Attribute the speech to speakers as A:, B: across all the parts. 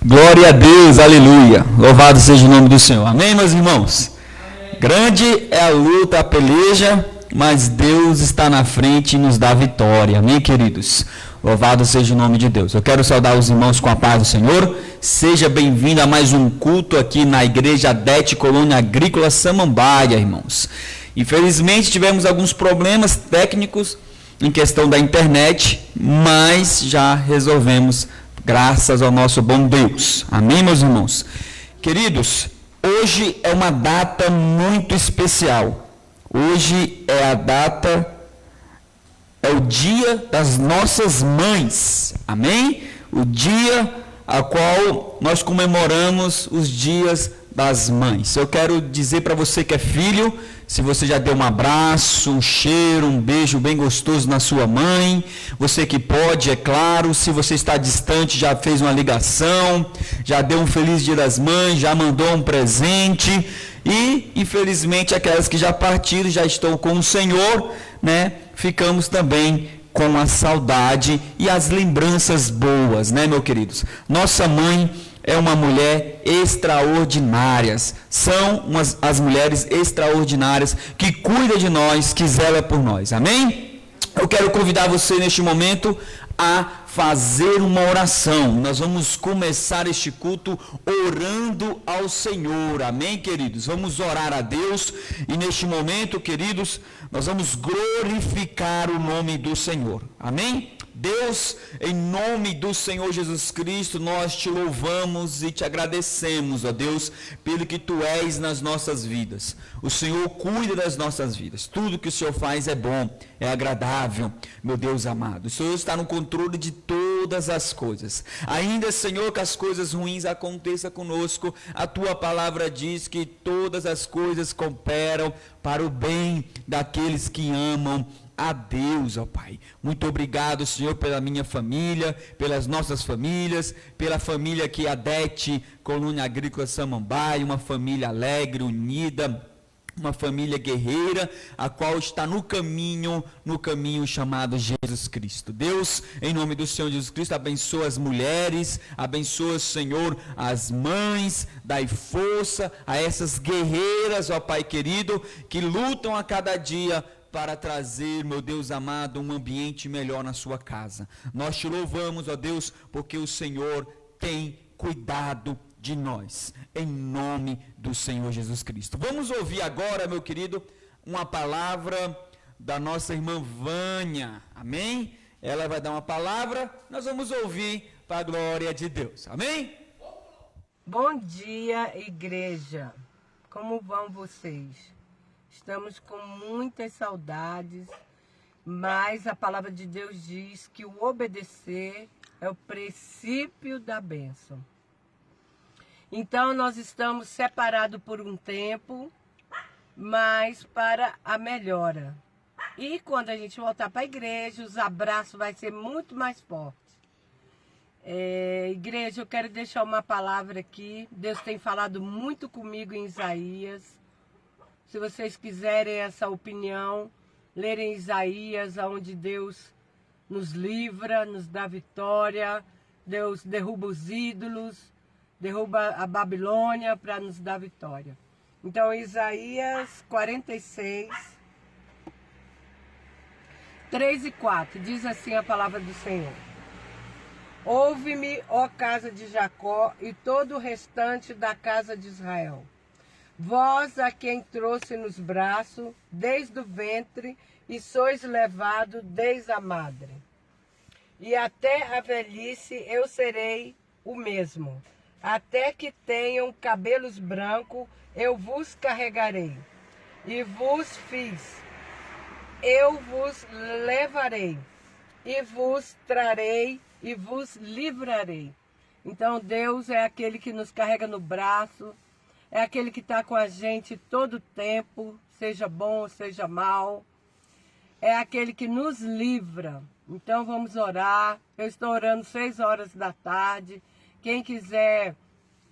A: Glória a Deus, aleluia. Louvado seja o nome do Senhor. Amém, meus irmãos? Amém. Grande é a luta, a peleja, mas Deus está na frente e nos dá vitória. Amém, queridos? Louvado seja o nome de Deus. Eu quero saudar os irmãos com a paz do Senhor. Seja bem-vindo a mais um culto aqui na Igreja Adete Colônia Agrícola Samambaia, irmãos. Infelizmente tivemos alguns problemas técnicos em questão da internet, mas já resolvemos, graças ao nosso bom Deus. Amém, meus irmãos? Queridos, hoje é uma data muito especial. Hoje é o dia das nossas mães. Amém? O dia a qual nós comemoramos os dias das mães. Eu quero dizer para você que é filho, se você já deu um abraço, um cheiro, um beijo bem gostoso na sua mãe, você que pode, é claro, se você está distante, já fez uma ligação, já deu um feliz dia das mães, já mandou um presente, e infelizmente aquelas que já partiram, já estão com o Senhor, né? Ficamos também com a saudade e as lembranças boas, né, meus queridos? Nossa mãe é uma mulher extraordinária, são as mulheres extraordinárias que cuidam de nós, que zelam por nós, amém? Eu quero convidar você neste momento a fazer uma oração. Nós vamos começar este culto orando ao Senhor, amém, queridos? Vamos orar a Deus e neste momento, queridos, nós vamos glorificar o nome do Senhor, amém? Deus, em nome do Senhor Jesus Cristo, nós te louvamos e te agradecemos, ó Deus, pelo que tu és nas nossas vidas. O Senhor cuida das nossas vidas. Tudo que o Senhor faz é bom, é agradável, meu Deus amado. O Senhor está no controle de todas as coisas. Ainda, Senhor, que as coisas ruins aconteçam conosco, a tua palavra diz que todas as coisas cooperam para o bem daqueles que amam a Deus, ó Pai. Muito obrigado, Senhor, pela minha família, pelas nossas famílias, pela família aqui, Adete Colônia Agrícola Samambaia, uma família alegre, unida, uma família guerreira, a qual está no caminho chamado Jesus Cristo. Deus, em nome do Senhor Jesus Cristo, abençoa as mulheres, abençoa, Senhor, as mães, dai força a essas guerreiras, ó Pai querido, que lutam a cada dia para trazer, meu Deus amado, um ambiente melhor na sua casa. Nós te louvamos, ó Deus, porque o Senhor tem cuidado de nós, em nome do Senhor Jesus Cristo. Vamos ouvir agora, meu querido, uma palavra da nossa irmã Vânia, amém? Ela vai dar uma palavra, nós vamos ouvir para a glória de Deus, amém?
B: Bom dia, igreja, como vão vocês? Estamos com muitas saudades, mas a palavra de Deus diz que o obedecer é o princípio da bênção. Então, nós estamos separados por um tempo, mas para a melhora. E quando a gente voltar para a igreja, os abraços vão ser muito mais fortes. Igreja, eu quero deixar uma palavra aqui. Deus tem falado muito comigo em Isaías. Se vocês quiserem essa opinião, lerem Isaías, onde Deus nos livra, nos dá vitória, Deus derruba os ídolos, derruba a Babilônia para nos dar vitória. Então, Isaías 46, 3 e 4, diz assim a palavra do Senhor. Ouve-me, ó casa de Jacó, e todo o restante da casa de Israel. Vós a quem trouxe nos braços, desde o ventre, e sois levado desde a madre. E até a velhice eu serei o mesmo. Até que tenham cabelos brancos, eu vos carregarei. E vos fiz. Eu vos levarei. E vos trarei, e vos livrarei. Então Deus é aquele que nos carrega no braço, é aquele que está com a gente todo o tempo, seja bom, seja mal. É aquele que nos livra. Então vamos orar. Eu estou orando 6 horas da tarde. Quem quiser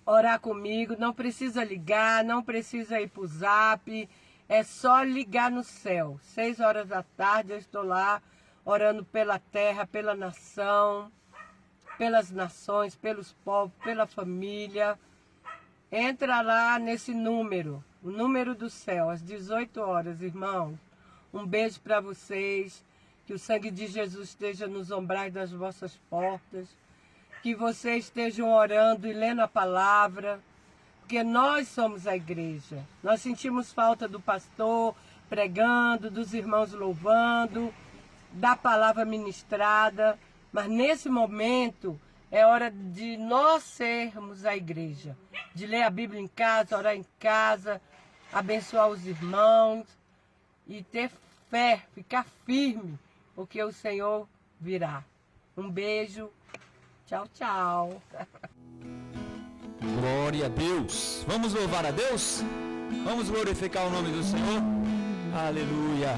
B: orar comigo, não precisa ligar, não precisa ir para o Zap. É só ligar no céu. 6 horas da tarde eu estou lá orando pela terra, pela nação. pelas nações, pelos povos, pela família. Entra lá nesse número, o número do céu, às 18 horas, irmãos. Um beijo para vocês, que o sangue de Jesus esteja nos umbrais das vossas portas, que vocês estejam orando e lendo a palavra, porque nós somos a igreja. Nós sentimos falta do pastor pregando, dos irmãos louvando, da palavra ministrada, mas nesse momento é hora de nós sermos a igreja, de ler a Bíblia em casa, orar em casa, abençoar os irmãos e ter fé, ficar firme, porque o Senhor virá. Um beijo, tchau, tchau.
A: Glória a Deus. Vamos louvar a Deus? Vamos glorificar o nome do Senhor? Aleluia.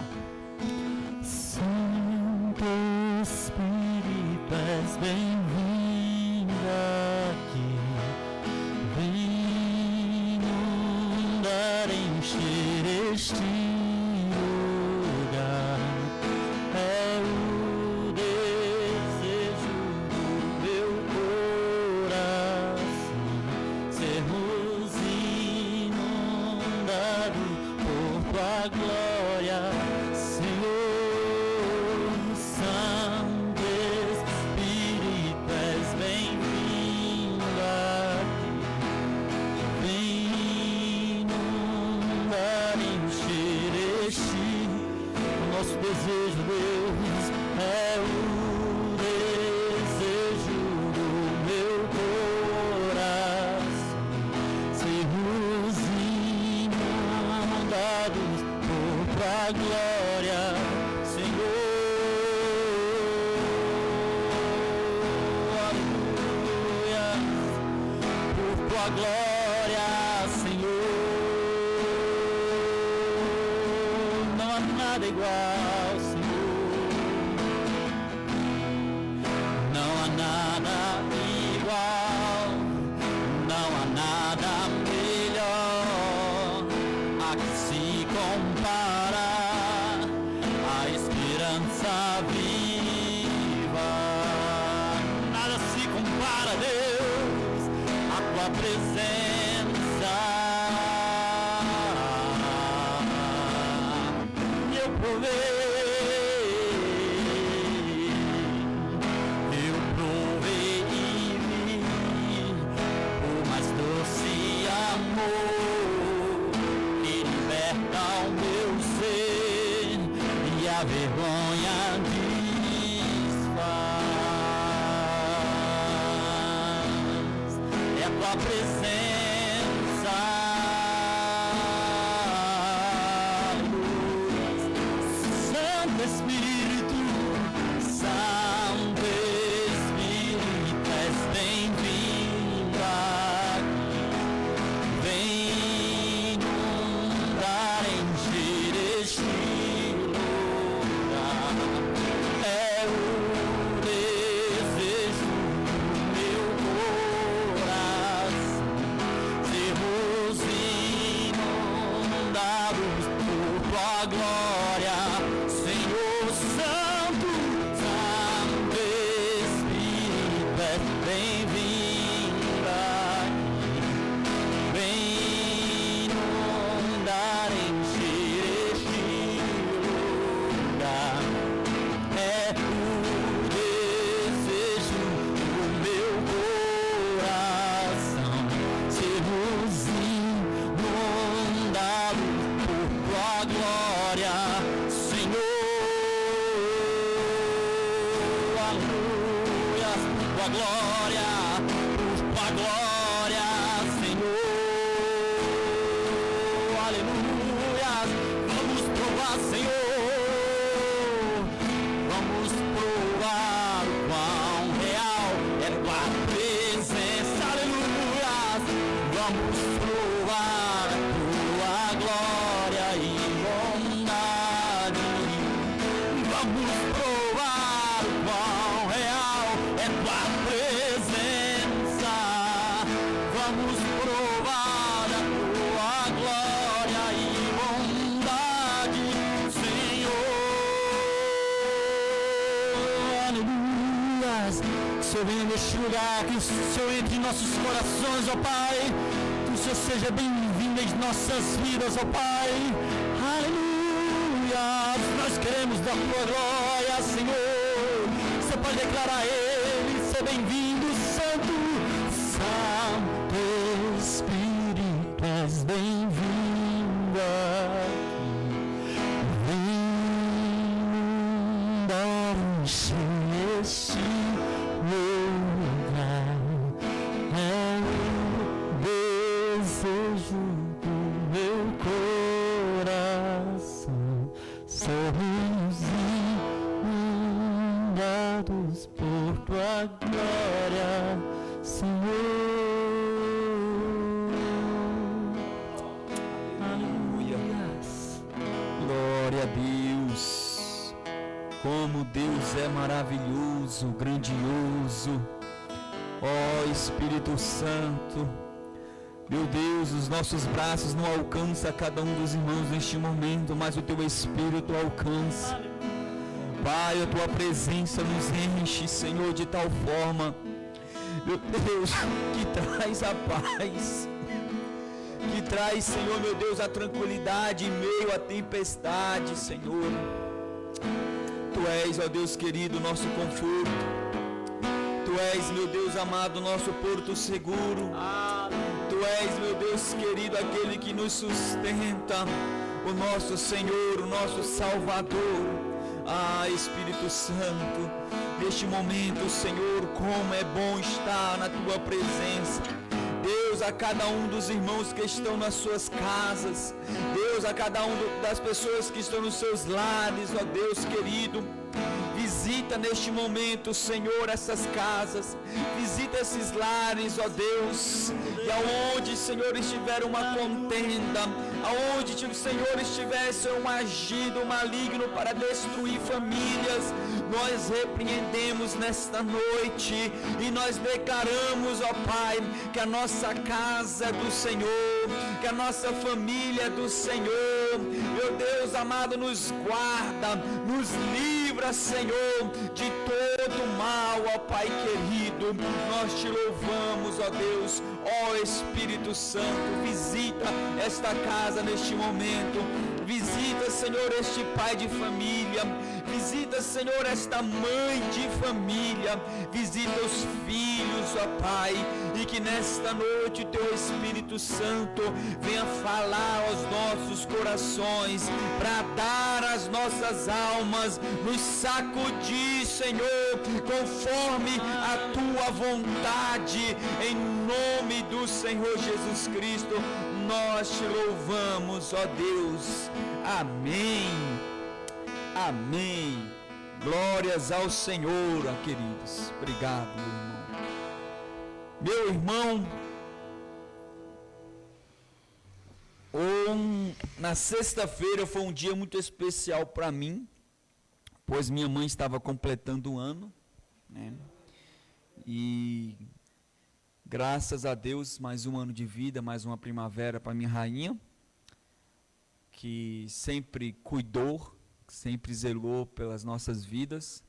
C: Santo Espírito, és bem-vindo aqui. Vem inundar, encher este lugar. É o desejo do meu coração sermos inundados por tua glória, Senhor. Santo Espírito, és bem-vindo aqui. Vem inundar, encher este. O nosso desejo, Deus, é o desejo do meu coração. Sermos inundados por tua glória, Senhor. Aleluia. Por tua glória, Senhor. Não há nada igual, Senhor. Não há nada igual. Não há nada melhor a que se compara a esperança viva. Nada se compara, Deus, a tua presença. Eu provei e vi o mais doce amor que liberta o meu ser e a vergonha desfaz. É a tua presença, Santo Espírito, Santo Espírito, és bem-vindo aqui. Vem inundar, encher este lugar. É o desejo do meu coração sermos inundados por tua glória, Senhor. Santo, Santo Espírito, és bem-vindo aqui. Vem inundar, encher este lugar. É o desejo do meu coração sermos inundados por tua glória, Senhor. Aleluia, por tua glória, Senhor. Aleluia, vamos provar, Senhor. Vamos provar o quão real é tua presença, aleluia. Vamos provar a tua glória e bondade. Vamos provar o quão real é tua presença. Vamos provar a tua glória e bondade, Senhor. Aleluia. Senhor, venha neste lugar, que o Senhor entre em nossos corações, ó Pai, que o Senhor seja bem-vindo em nossas vidas, ó Pai, aleluia, nós queremos da tua glória, Senhor, você pode declarar a Ele, ser bem-vindo, Santo, Santo Espírito, és bem-vindo aqui, vem dar este lugar, é o desejo do meu coração, somos inundados por tua glória, Senhor.
A: Aleluia. Glória a Deus. Como Deus é maravilhoso, grandioso. Ó Espírito Santo, meu Deus, os nossos braços não alcançam cada um dos irmãos neste momento, mas o teu Espírito alcança. Pai, a tua presença nos enche, Senhor, de tal forma, meu Deus, que traz a paz, que traz, Senhor, meu Deus, a tranquilidade em meio à tempestade, Senhor. Tu és, ó Deus querido, nosso conforto. Tu és, meu Deus amado, nosso porto seguro. Tu és, meu Deus querido, aquele que nos sustenta, o nosso Senhor, o nosso Salvador. Ah, Espírito Santo, neste momento, Senhor, como é bom estar na tua presença. Deus, a cada um dos irmãos que estão nas suas casas, Deus, a cada das pessoas que estão nos seus lares, ó Deus querido, visita neste momento, Senhor, essas casas, visita esses lares, ó Deus, e aonde, Senhor, estiver uma contenda, aonde, Senhor, estivesse um agido maligno para destruir famílias, nós repreendemos nesta noite e nós declaramos, ó Pai, que a nossa casa é do Senhor, que a nossa família é do Senhor. Meu Deus amado, nos guarda, nos livra, Senhor, de todo mal, ó Pai querido. Nós te louvamos, ó Deus, ó Espírito Santo, visita esta casa neste momento. Visita, Senhor, este pai de família. Visita, Senhor, esta mãe de família. Visita os filhos, ó Pai. E que nesta noite o Teu Espírito Santo venha falar aos nossos corações, bradar as nossas almas, nos sacudir, Senhor, conforme a Tua vontade. Em nome do Senhor Jesus Cristo, nós te louvamos, ó Deus. Amém. Amém. Glórias ao Senhor, queridos. Obrigado, meu irmão. Na sexta-feira foi um dia muito especial para mim, pois minha mãe estava completando um ano, né? E graças a Deus, mais um ano de vida, mais uma primavera para minha rainha, que sempre cuidou, sempre zelou pelas nossas vidas,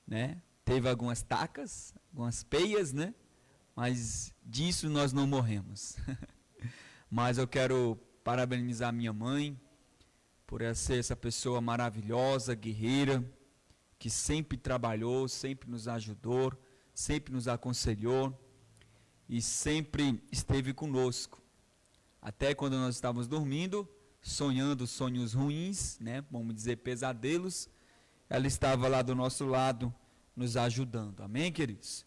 A: né? Teve algumas tacas, algumas peias, né? Mas disso nós não morremos. Mas eu quero parabenizar minha mãe por ser essa pessoa maravilhosa, guerreira, que sempre trabalhou, sempre nos ajudou, sempre nos aconselhou e sempre esteve conosco. Até quando nós estávamos dormindo, sonhando sonhos ruins, né, vamos dizer pesadelos, ela estava lá do nosso lado, nos ajudando. Amém, queridos?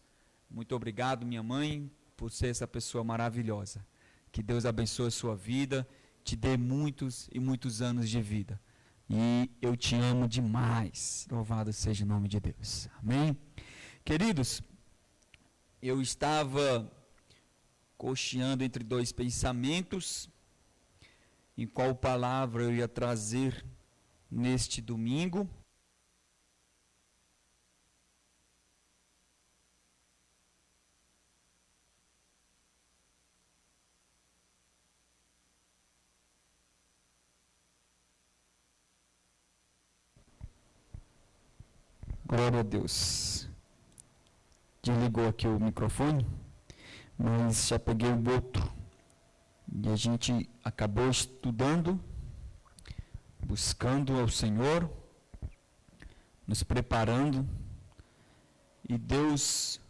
A: Muito obrigado, minha mãe, por ser essa pessoa maravilhosa. Que Deus abençoe a sua vida, te dê muitos e muitos anos de vida. E eu te amo demais. Louvado seja o nome de Deus. Amém? Queridos, eu estava cocheando entre dois pensamentos, em qual palavra eu ia trazer neste domingo. Glória a Deus. desligou aqui o microfone, mas já peguei o outro. E a gente acabou estudando, buscando ao Senhor, nos preparando, e Deus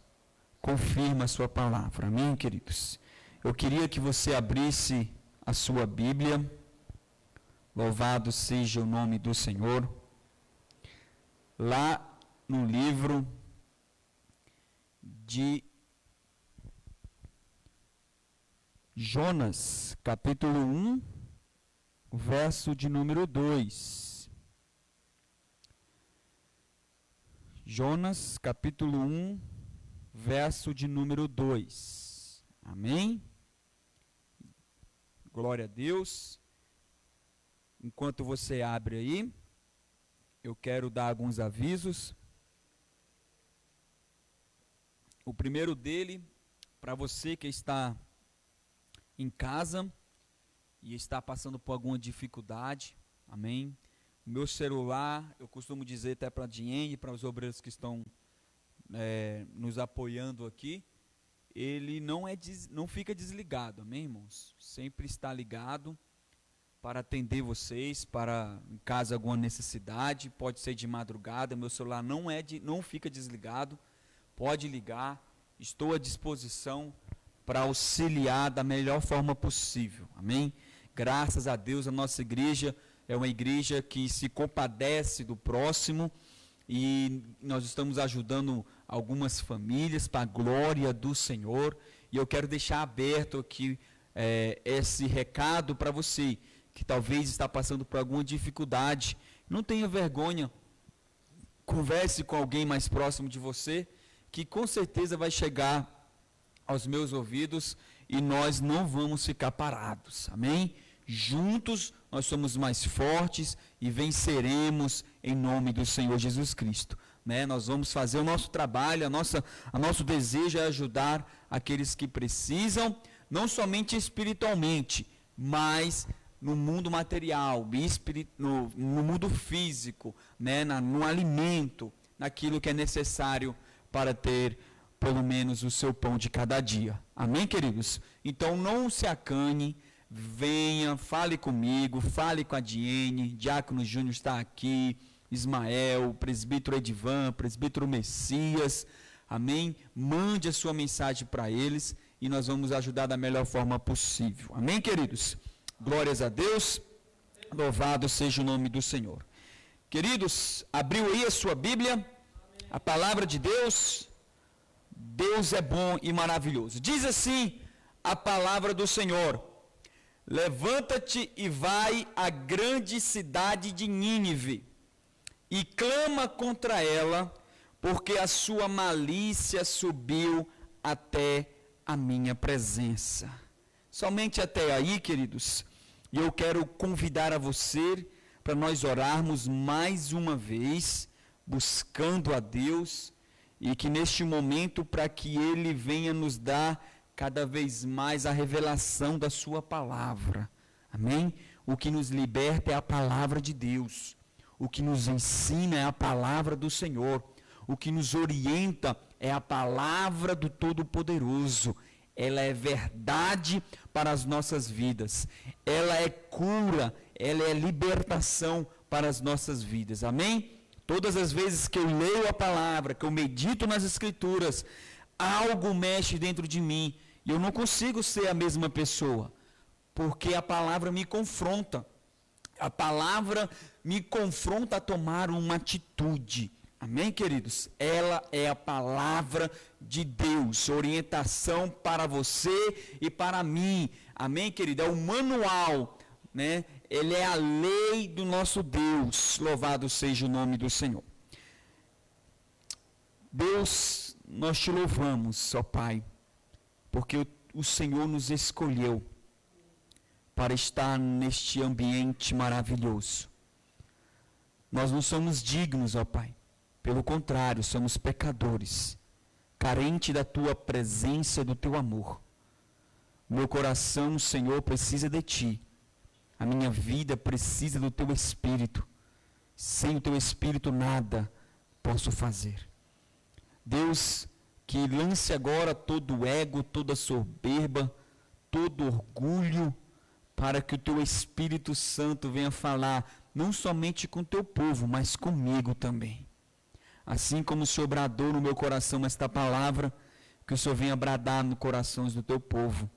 A: confirma a sua palavra. Amém, queridos? Eu queria que você abrisse a sua Bíblia. Louvado seja o nome do Senhor. Lá no livro de Jonas, capítulo 1, verso de número 2. Jonas, capítulo 1, verso de número 2. Amém? Glória a Deus. Enquanto você abre aí, eu quero dar alguns avisos. O primeiro dele, para você que está em casa e está passando por alguma dificuldade, amém? O meu celular, eu costumo dizer até para a Diene e para os obreiros que estão nos apoiando aqui, ele não fica desligado, amém, irmãos? Sempre está ligado para atender vocês, para em caso alguma necessidade, pode ser de madrugada, meu celular não fica desligado, pode ligar, estou à disposição para auxiliar da melhor forma possível, amém? Graças a Deus, a nossa igreja é uma igreja que se compadece do próximo, e nós estamos ajudando algumas famílias para a glória do Senhor, e eu quero deixar aberto aqui esse recado para você, que talvez está passando por alguma dificuldade. Não tenha vergonha, converse com alguém mais próximo de você, que com certeza vai chegar aos meus ouvidos, e nós não vamos ficar parados, amém? Juntos nós somos mais fortes e venceremos em nome do Senhor Jesus Cristo, né? Nós vamos fazer o nosso trabalho, a nosso desejo é ajudar aqueles que precisam, não somente espiritualmente, mas no mundo material, no mundo físico, né? No alimento, naquilo que é necessário para ter pelo menos o seu pão de cada dia. Amém, queridos? Então não se acanhe, venha, fale comigo, fale com a Diene, Diácono Júnior está aqui, Ismael, presbítero Edivan, presbítero Messias, amém? Mande a sua mensagem para eles e nós vamos ajudar da melhor forma possível. Amém, queridos? Glórias a Deus, louvado seja o nome do Senhor. Queridos, abriu aí a sua Bíblia, a palavra de Deus. Deus é bom e maravilhoso. Diz assim a palavra do Senhor: levanta-te e vai à grande cidade de Nínive, e clama contra ela, porque a sua malícia subiu até a minha presença. Somente até aí, queridos, e eu quero convidar a você para nós orarmos mais uma vez, buscando a Deus, e que neste momento, para que Ele venha nos dar cada vez mais a revelação da sua palavra, amém? O que nos liberta é a palavra de Deus, o que nos ensina é a palavra do Senhor, o que nos orienta é a palavra do Todo-Poderoso. Ela é verdade para as nossas vidas, ela é cura, ela é libertação para as nossas vidas, amém? Todas as vezes que eu leio a palavra, que eu medito nas Escrituras, algo mexe dentro de mim, e eu não consigo ser a mesma pessoa, porque a palavra me confronta, a palavra me confronta a tomar uma atitude, amém, queridos? Ela é a palavra de Deus, orientação para você e para mim, amém, querido? É o manual, né? Ele é a lei do nosso Deus, louvado seja o nome do Senhor. Deus, nós te louvamos, ó Pai, porque o Senhor nos escolheu para estar neste ambiente maravilhoso. Nós não somos dignos, ó Pai, pelo contrário, somos pecadores, carente da Tua presença e do Teu amor. Meu coração, Senhor, precisa de Ti. A minha vida precisa do Teu Espírito. Sem o Teu Espírito nada posso fazer. Deus, que lance agora todo o ego, toda soberba, todo orgulho, para que o teu Espírito Santo venha falar não somente com o teu povo, mas comigo também. Assim como o Senhor bradou no meu coração esta palavra, que o Senhor venha bradar nos corações do teu povo.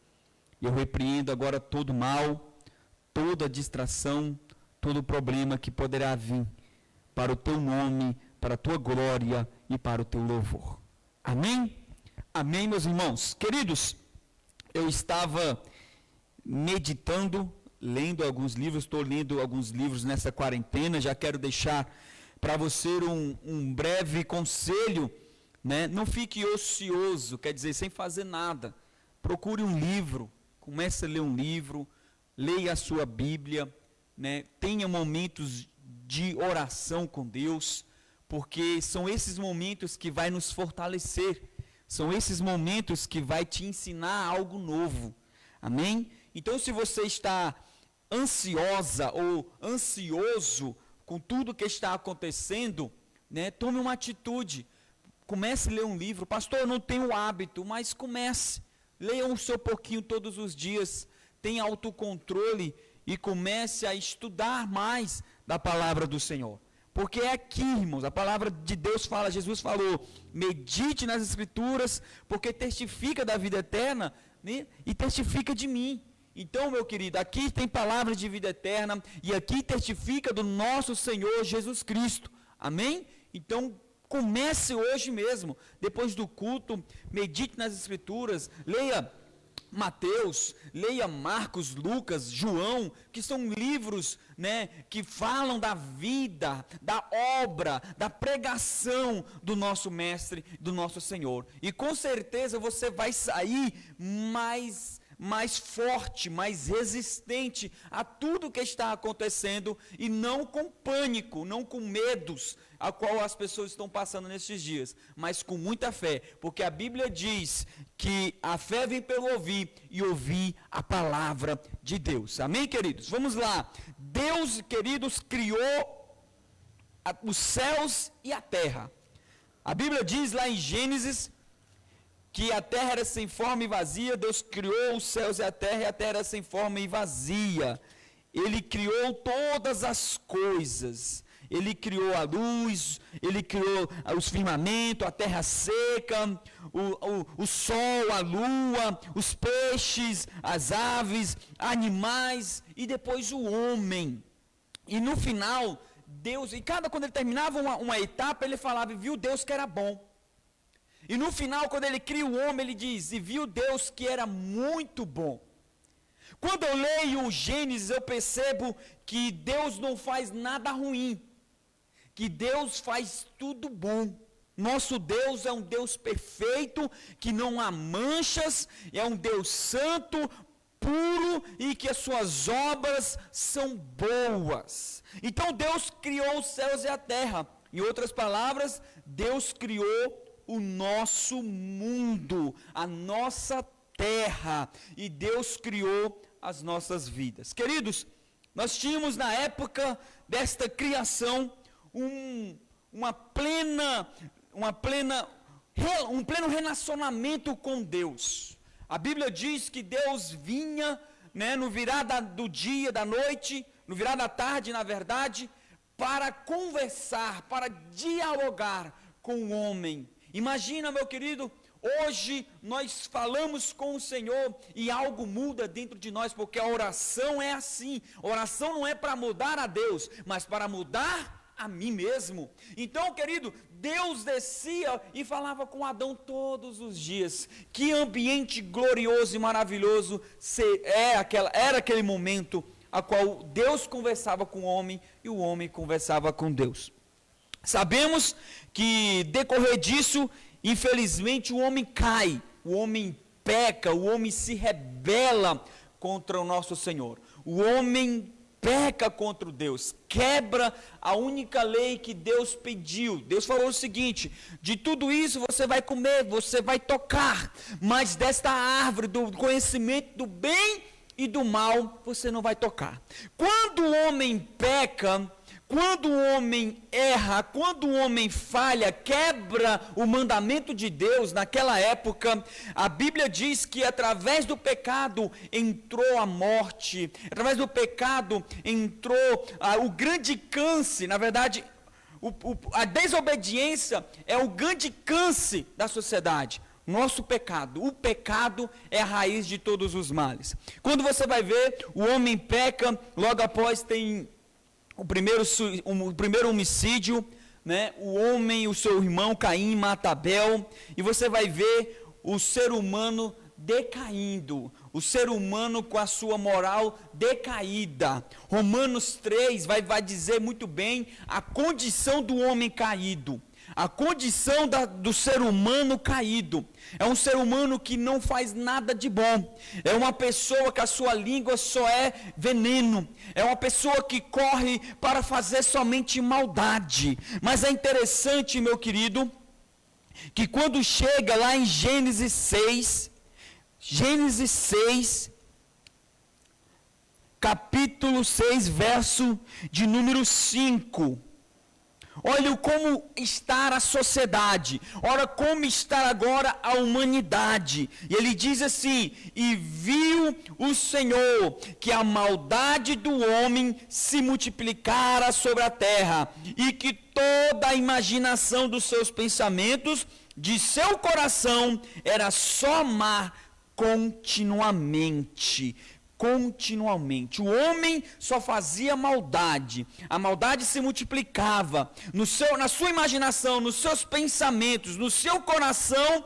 A: Eu repreendo agora todo mal, toda distração, todo problema que poderá vir para o teu nome, para a tua glória e para o teu louvor. Amém? Amém, meus irmãos. Queridos, eu estava meditando, lendo alguns livros, estou lendo alguns livros nessa quarentena, já quero deixar para você um breve conselho, né? Não fique ocioso, quer dizer, sem fazer nada. Procure um livro, comece a ler um livro, leia a sua Bíblia, né? Tenha momentos de oração com Deus, porque são esses momentos que vai nos fortalecer, são esses momentos que vai te ensinar algo novo. Amém? Então, se você está ansiosa ou ansioso com tudo que está acontecendo, né, tome uma atitude. Comece a ler um livro. Pastor, eu não tenho hábito, mas comece. Leia o seu pouquinho todos os dias. Tenha autocontrole e comece a estudar mais da palavra do Senhor. Porque é aqui, irmãos, a palavra de Deus fala, Jesus falou, medite nas Escrituras, porque testifica da vida eterna, né, e testifica de mim. Então, meu querido, aqui tem palavra de vida eterna, e aqui testifica do nosso Senhor Jesus Cristo. Amém? Então, comece hoje mesmo, depois do culto, medite nas Escrituras, leia Mateus, leia Marcos, Lucas, João, que são livros, né, que falam da vida, da obra, da pregação do nosso Mestre, do nosso Senhor. E com certeza você vai sair mais forte, mais resistente a tudo que está acontecendo, e não com pânico, não com medos a qual as pessoas estão passando nesses dias, mas com muita fé, porque a Bíblia diz que a fé vem pelo ouvir e ouvir a palavra de Deus. Amém, queridos? Vamos lá. Deus, queridos, criou os céus e a terra. A Bíblia diz lá em Gênesis que a terra era sem forma e vazia. Deus criou os céus e a terra era sem forma e vazia. Ele criou todas as coisas. Ele criou a luz, ele criou os firmamentos, a terra seca, o sol, a lua, os peixes, as aves, animais e depois o homem. E no final, Deus, quando ele terminava uma etapa, ele falava, e viu Deus que era bom. E no final, quando ele cria o homem, ele diz, e viu Deus que era muito bom. Quando eu leio o Gênesis, eu percebo que Deus não faz nada ruim, que Deus faz tudo bom. Nosso Deus é um Deus perfeito, que não há manchas, é um Deus santo, puro, e que as suas obras são boas. Então Deus criou os céus e a terra. Em outras palavras, Deus criou o nosso mundo, a nossa terra, e Deus criou as nossas vidas. Queridos, nós tínhamos na época desta criação um pleno relacionamento com Deus. A Bíblia diz que Deus vinha, né, no virar do dia, da noite, no virar da tarde, na verdade, para conversar, para dialogar com o homem. Imagina, meu querido, hoje nós falamos com o Senhor e algo muda dentro de nós, porque a oração é assim. A oração não é para mudar a Deus, mas para mudar a mim mesmo. Então, querido, Deus descia e falava com Adão todos os dias. Que ambiente glorioso e maravilhoso era aquele momento a qual Deus conversava com o homem e o homem conversava com Deus. Sabemos que, decorrer disso, infelizmente o homem cai, o homem peca, o homem se rebela contra o nosso Senhor. O homem peca contra Deus, quebra a única lei que Deus pediu. Deus falou o seguinte: de tudo isso você vai comer, você vai tocar, mas desta árvore do conhecimento do bem e do mal você não vai tocar. Quando o homem peca, quando o homem erra, quando o homem falha, quebra o mandamento de Deus, naquela época, a Bíblia diz que através do pecado entrou a morte, através do pecado entrou o grande câncer, na verdade, a desobediência é o grande câncer da sociedade. Nosso pecado, o pecado é a raiz de todos os males. Quando você vai ver, o homem peca, logo após tem o primeiro homicídio, né? O homem, o seu irmão Caim mata Abel, e você vai ver o ser humano decaindo, o ser humano com a sua moral decaída. Romanos 3 vai dizer muito bem a condição do homem caído, a condição do ser humano caído. É um ser humano que não faz nada de bom, é uma pessoa que a sua língua só é veneno, é uma pessoa que corre para fazer somente maldade. Mas é interessante, meu querido, que quando chega lá em Gênesis 6, capítulo 6, verso de número 5, olha como está a sociedade, olha como está agora a humanidade. E ele diz assim: e viu o Senhor que a maldade do homem se multiplicara sobre a terra, e que toda a imaginação dos seus pensamentos, de seu coração, era só má continuamente. O homem só fazia maldade, a maldade se multiplicava na sua imaginação, nos seus pensamentos, no seu coração,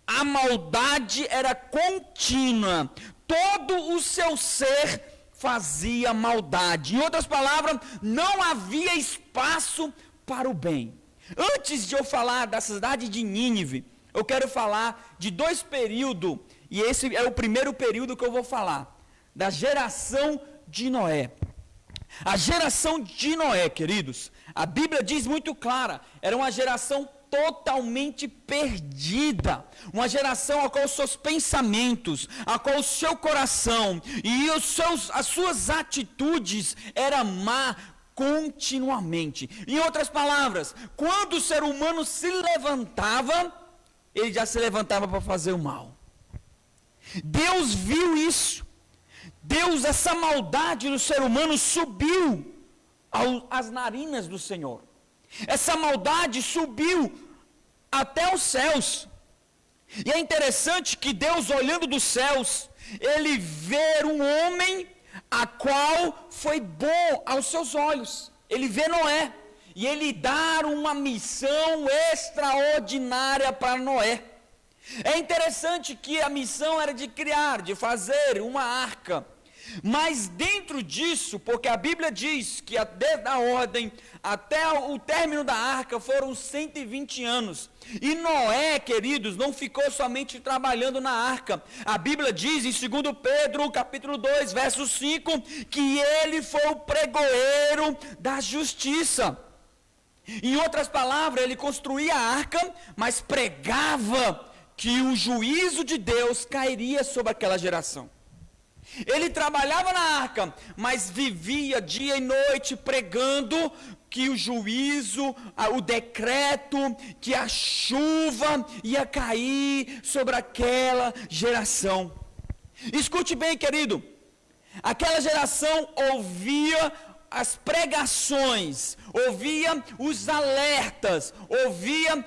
A: a maldade era contínua, todo o seu ser fazia maldade. Em outras palavras, não havia espaço para o bem. Antes de eu falar da cidade de Nínive, eu quero falar de dois períodos, e esse é o primeiro período que eu vou falar, da geração de Noé. A geração de Noé, queridos, a Bíblia diz muito clara, era uma geração totalmente perdida, uma geração a qual os seus pensamentos, a qual o seu coração e as suas atitudes eram má continuamente. Em outras palavras, quando o ser humano se levantava, ele já se levantava para fazer o mal. Deus viu isso. Essa maldade no ser humano subiu às narinas do Senhor. Essa maldade subiu até os céus. E é interessante que Deus, olhando dos céus, ele vê um homem a qual foi bom aos seus olhos. Ele vê Noé e ele dá uma missão extraordinária para Noé. É interessante que a missão era de fazer uma arca. Mas dentro disso, porque a Bíblia diz que desde a ordem até o término da arca foram 120 anos. E Noé, queridos, não ficou somente trabalhando na arca. A Bíblia diz em 2 Pedro, capítulo 2, verso 5, que ele foi o pregoeiro da justiça. Em outras palavras, ele construía a arca, mas pregava que o juízo de Deus cairia sobre aquela geração. Ele trabalhava na arca, mas vivia dia e noite pregando que o juízo, o decreto, que a chuva ia cair sobre aquela geração. Escute bem, querido, aquela geração ouvia as pregações, ouvia os alertas, ouvia,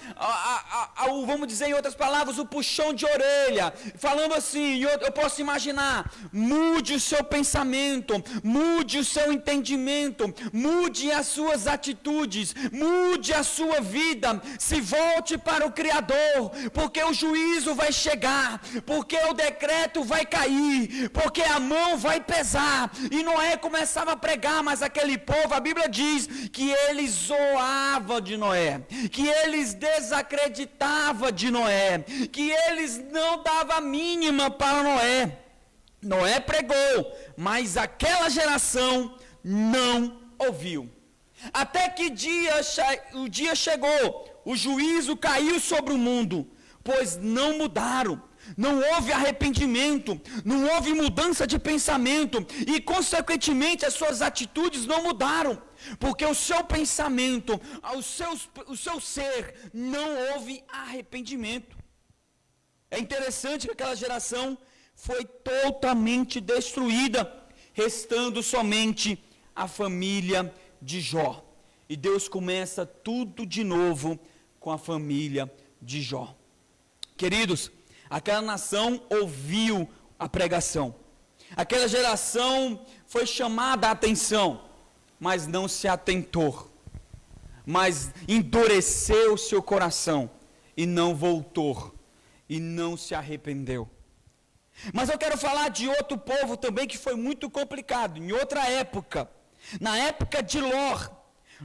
A: vamos dizer em outras palavras, o puxão de orelha, falando assim, eu posso imaginar, mude o seu pensamento, mude o seu entendimento, mude as suas atitudes, mude a sua vida, se volte para o Criador, porque o juízo vai chegar, porque o decreto vai cair, porque a mão vai pesar. E Noé começava a pregar, mas aquele povo, a Bíblia diz que eles zoavam de Noé, que eles desacreditavam de Noé, que eles não davam a mínima para Noé. Noé pregou, mas aquela geração não ouviu. Até que o dia chegou, o juízo caiu sobre o mundo, pois não mudaram, não houve arrependimento, não houve mudança de pensamento e, consequentemente, as suas atitudes não mudaram, porque o seu pensamento, o seu ser, não houve arrependimento. É interessante que aquela geração foi totalmente destruída, restando somente a família de Jó. E Deus começa tudo de novo com a família de Jó. Queridos, aquela nação ouviu a pregação. Aquela geração foi chamada a atenção, mas não se atentou. Mas endureceu seu coração e não voltou. E não se arrependeu. Mas eu quero falar de outro povo também que foi muito complicado, em outra época. Na época de Ló.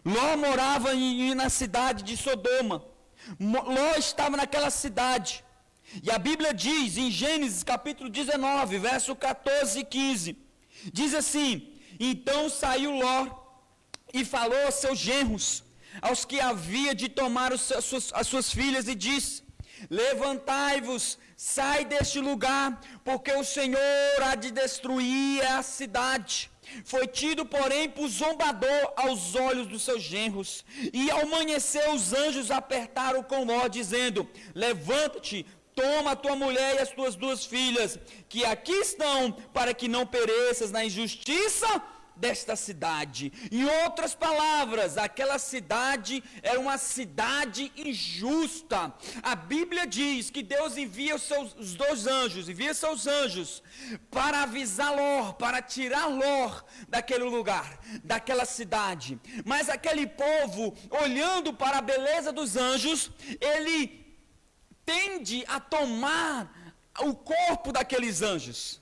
A: Ló morava na cidade de Sodoma. Ló estava naquela cidade. E a Bíblia diz, em Gênesis capítulo 19, verso 14 e 15, diz assim: então saiu Ló e falou aos seus genros, aos que havia de tomar as suas filhas, e disse: levantai-vos, sai deste lugar, porque o Senhor há de destruir a cidade. Foi tido, porém, por zombador aos olhos dos seus genros. E ao amanhecer os anjos apertaram com Ló, dizendo: levanta-te, toma a tua mulher e as tuas 2 filhas, que aqui estão, para que não pereças na injustiça desta cidade. Em outras palavras, aquela cidade era uma cidade injusta. A Bíblia diz que Deus envia os 2 anjos, envia seus anjos para avisar Ló, para tirar Ló daquele lugar, daquela cidade. Mas aquele povo, olhando para a beleza dos anjos, ele tende a tomar o corpo daqueles anjos.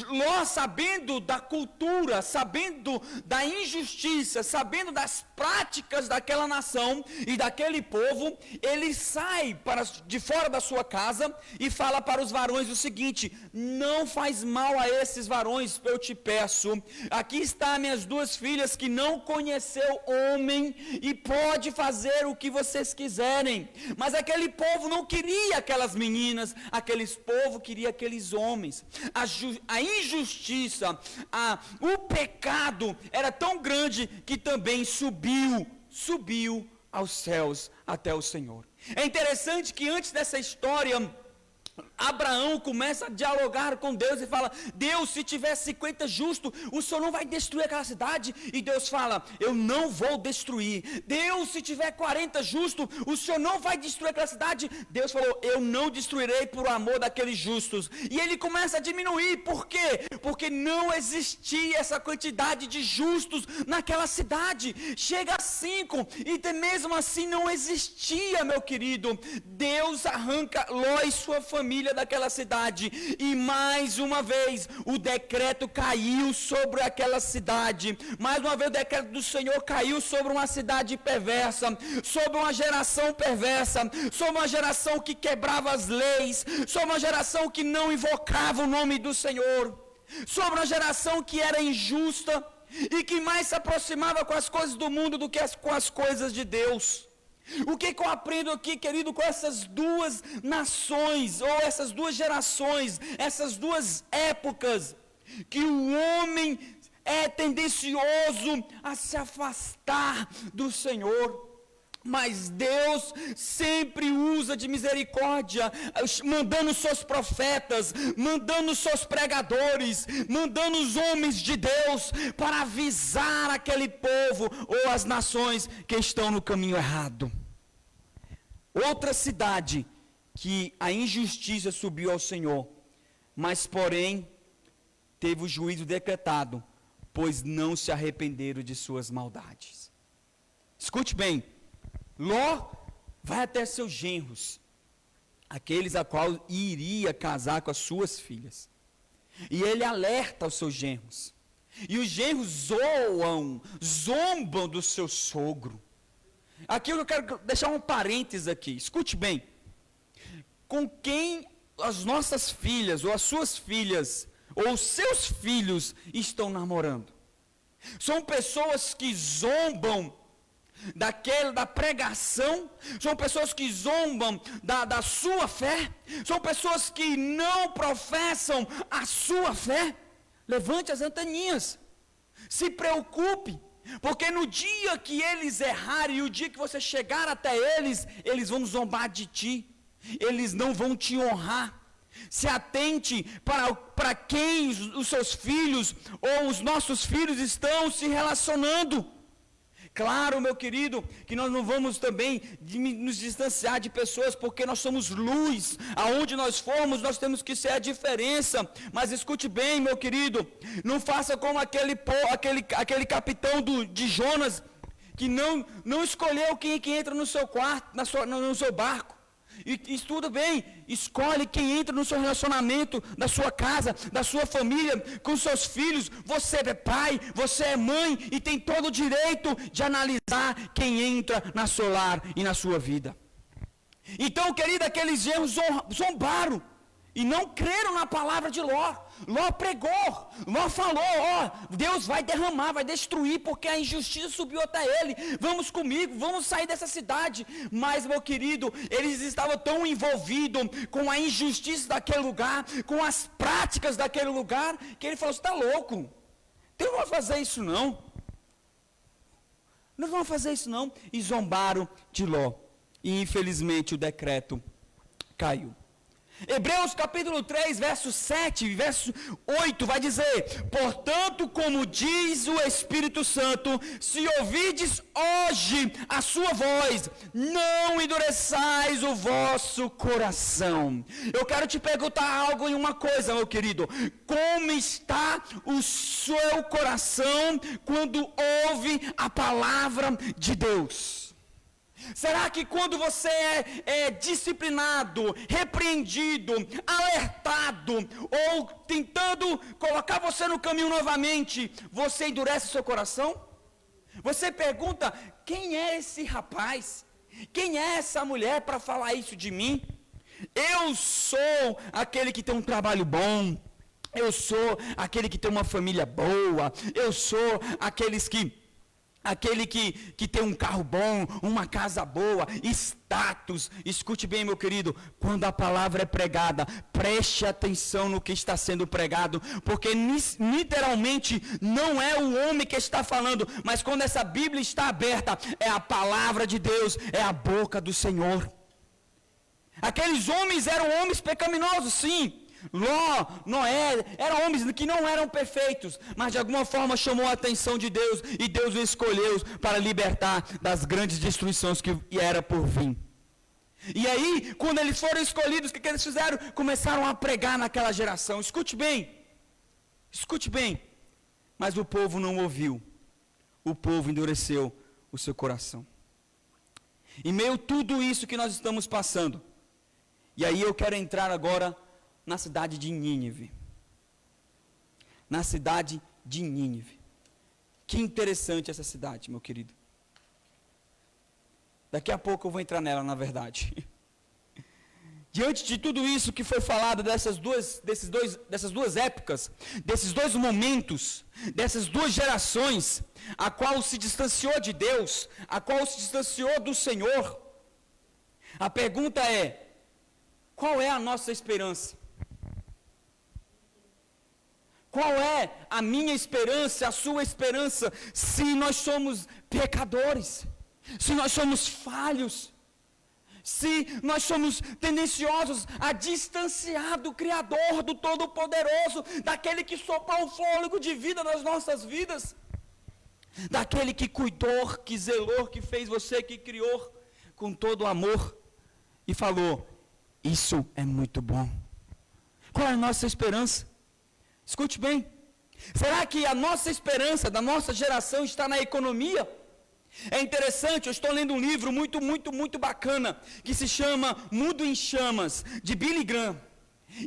A: Ló, sabendo da cultura, sabendo da injustiça, sabendo das práticas daquela nação e daquele povo, ele sai de fora da sua casa e fala para os varões o seguinte: não faz mal a esses varões, eu te peço, aqui está minhas 2 filhas que não conheceu homem e pode fazer o que vocês quiserem. Mas aquele povo não queria aquelas meninas, aquele povo queria aqueles homens. A injustiça, o pecado era tão grande que também subiu aos céus até o Senhor. É interessante que antes dessa história, Abraão começa a dialogar com Deus e fala: Deus, se tiver 50 justos, o Senhor não vai destruir aquela cidade? E Deus fala: eu não vou destruir. Deus, se tiver 40 justos, o Senhor não vai destruir aquela cidade? Deus falou: eu não destruirei por amor daqueles justos. E ele começa a diminuir. Por quê? Porque não existia essa quantidade de justos naquela cidade. Chega a 5 e mesmo assim não existia, meu querido. Deus arranca Ló e sua família daquela cidade, e mais uma vez o decreto caiu sobre aquela cidade. Mais uma vez o decreto do Senhor caiu sobre uma cidade perversa, sobre uma geração perversa, sobre uma geração que quebrava as leis, sobre uma geração que não invocava o nome do Senhor, sobre uma geração que era injusta e que mais se aproximava com as coisas do mundo do que com as coisas de Deus. O que eu aprendo aqui, querido, com essas 2 nações, ou essas 2 gerações, essas 2 épocas, que o homem é tendencioso a se afastar do Senhor. Mas Deus sempre usa de misericórdia, mandando seus profetas, mandando seus pregadores, mandando os homens de Deus para avisar aquele povo ou as nações que estão no caminho errado. Outra cidade que a injustiça subiu ao Senhor, mas porém teve o juízo decretado, pois não se arrependeram de suas maldades. Escute bem. Ló vai até seus genros, aqueles a qual iria casar com as suas filhas. E ele alerta os seus genros. E os genros zombam do seu sogro. Aqui eu quero deixar um parênteses aqui. Escute bem. Com quem as nossas filhas, ou as suas filhas, ou os seus filhos estão namorando? São pessoas que zombam da pregação, são pessoas que zombam da sua fé, são pessoas que não professam a sua fé. Levante as anteninhas, se preocupe, porque no dia que eles errarem, e o dia que você chegar até eles, eles vão zombar de ti, eles não vão te honrar. Se atente para quem os seus filhos ou os nossos filhos estão se relacionando. Claro, meu querido, que nós não vamos também nos distanciar de pessoas, porque nós somos luz. Aonde nós formos, nós temos que ser a diferença. Mas escute bem, meu querido, não faça como aquele capitão de Jonas, que não escolheu quem entra no seu quarto, no seu barco. E tudo bem, escolhe quem entra no seu relacionamento, da sua casa, da sua família, com seus filhos. Você é pai, você é mãe e tem todo o direito de analisar quem entra na seu lar e na sua vida. Então, querido, aqueles genros zombaram e não creram na palavra de Ló. Ló pregou, Ló falou, Deus vai derramar, vai destruir, porque a injustiça subiu até ele, vamos comigo, vamos sair dessa cidade. Mas, meu querido, eles estavam tão envolvidos com a injustiça daquele lugar, com as práticas daquele lugar, que ele falou, você está louco, Deus não vai fazer isso não, não vão fazer isso não, e zombaram de Ló, e infelizmente o decreto caiu. Hebreus capítulo 3, verso 7, verso 8, vai dizer, portanto, como diz o Espírito Santo, se ouvides hoje a sua voz, não endureçais o vosso coração. Eu quero te perguntar algo em uma coisa, meu querido, como está o seu coração quando ouve a palavra de Deus? Será que quando você é disciplinado, repreendido, alertado, ou tentando colocar você no caminho novamente, você endurece o seu coração? Você pergunta, quem é esse rapaz? Quem é essa mulher para falar isso de mim? Eu sou aquele que tem um trabalho bom, eu sou aquele que tem uma família boa, eu sou aquele que tem um carro bom, uma casa boa, status. Escute bem, meu querido, quando a palavra é pregada, preste atenção no que está sendo pregado, porque literalmente não é o homem que está falando, mas quando essa Bíblia está aberta, é a palavra de Deus, é a boca do Senhor. Aqueles homens eram homens pecaminosos, sim. Ló, Noé, eram homens que não eram perfeitos, mas de alguma forma chamou a atenção de Deus, e Deus os escolheu para libertar das grandes destruições que era por vir. E aí, quando eles foram escolhidos, o que eles fizeram? Começaram a pregar naquela geração. Escute bem, mas o povo não ouviu, o povo endureceu o seu coração. Em meio a tudo isso que nós estamos passando, e aí eu quero entrar agora na cidade de Nínive. Na cidade de Nínive. Que interessante essa cidade, meu querido. Daqui a pouco eu vou entrar nela, na verdade. Diante de tudo isso que foi falado dessas duas épocas, desses dois momentos, dessas duas gerações, a qual se distanciou de Deus, a qual se distanciou do Senhor, a pergunta é, qual é a nossa esperança? Qual é a minha esperança, a sua esperança, se nós somos pecadores, se nós somos falhos, se nós somos tendenciosos a distanciar do Criador, do Todo-Poderoso, daquele que soprou o fôlego de vida nas nossas vidas, daquele que cuidou, que zelou, que fez você, que criou com todo amor e falou, isso é muito bom. Qual é a nossa esperança? Escute bem, será que a nossa esperança da nossa geração está na economia? É interessante, eu estou lendo um livro muito bacana, que se chama Mundo em Chamas, de Billy Graham,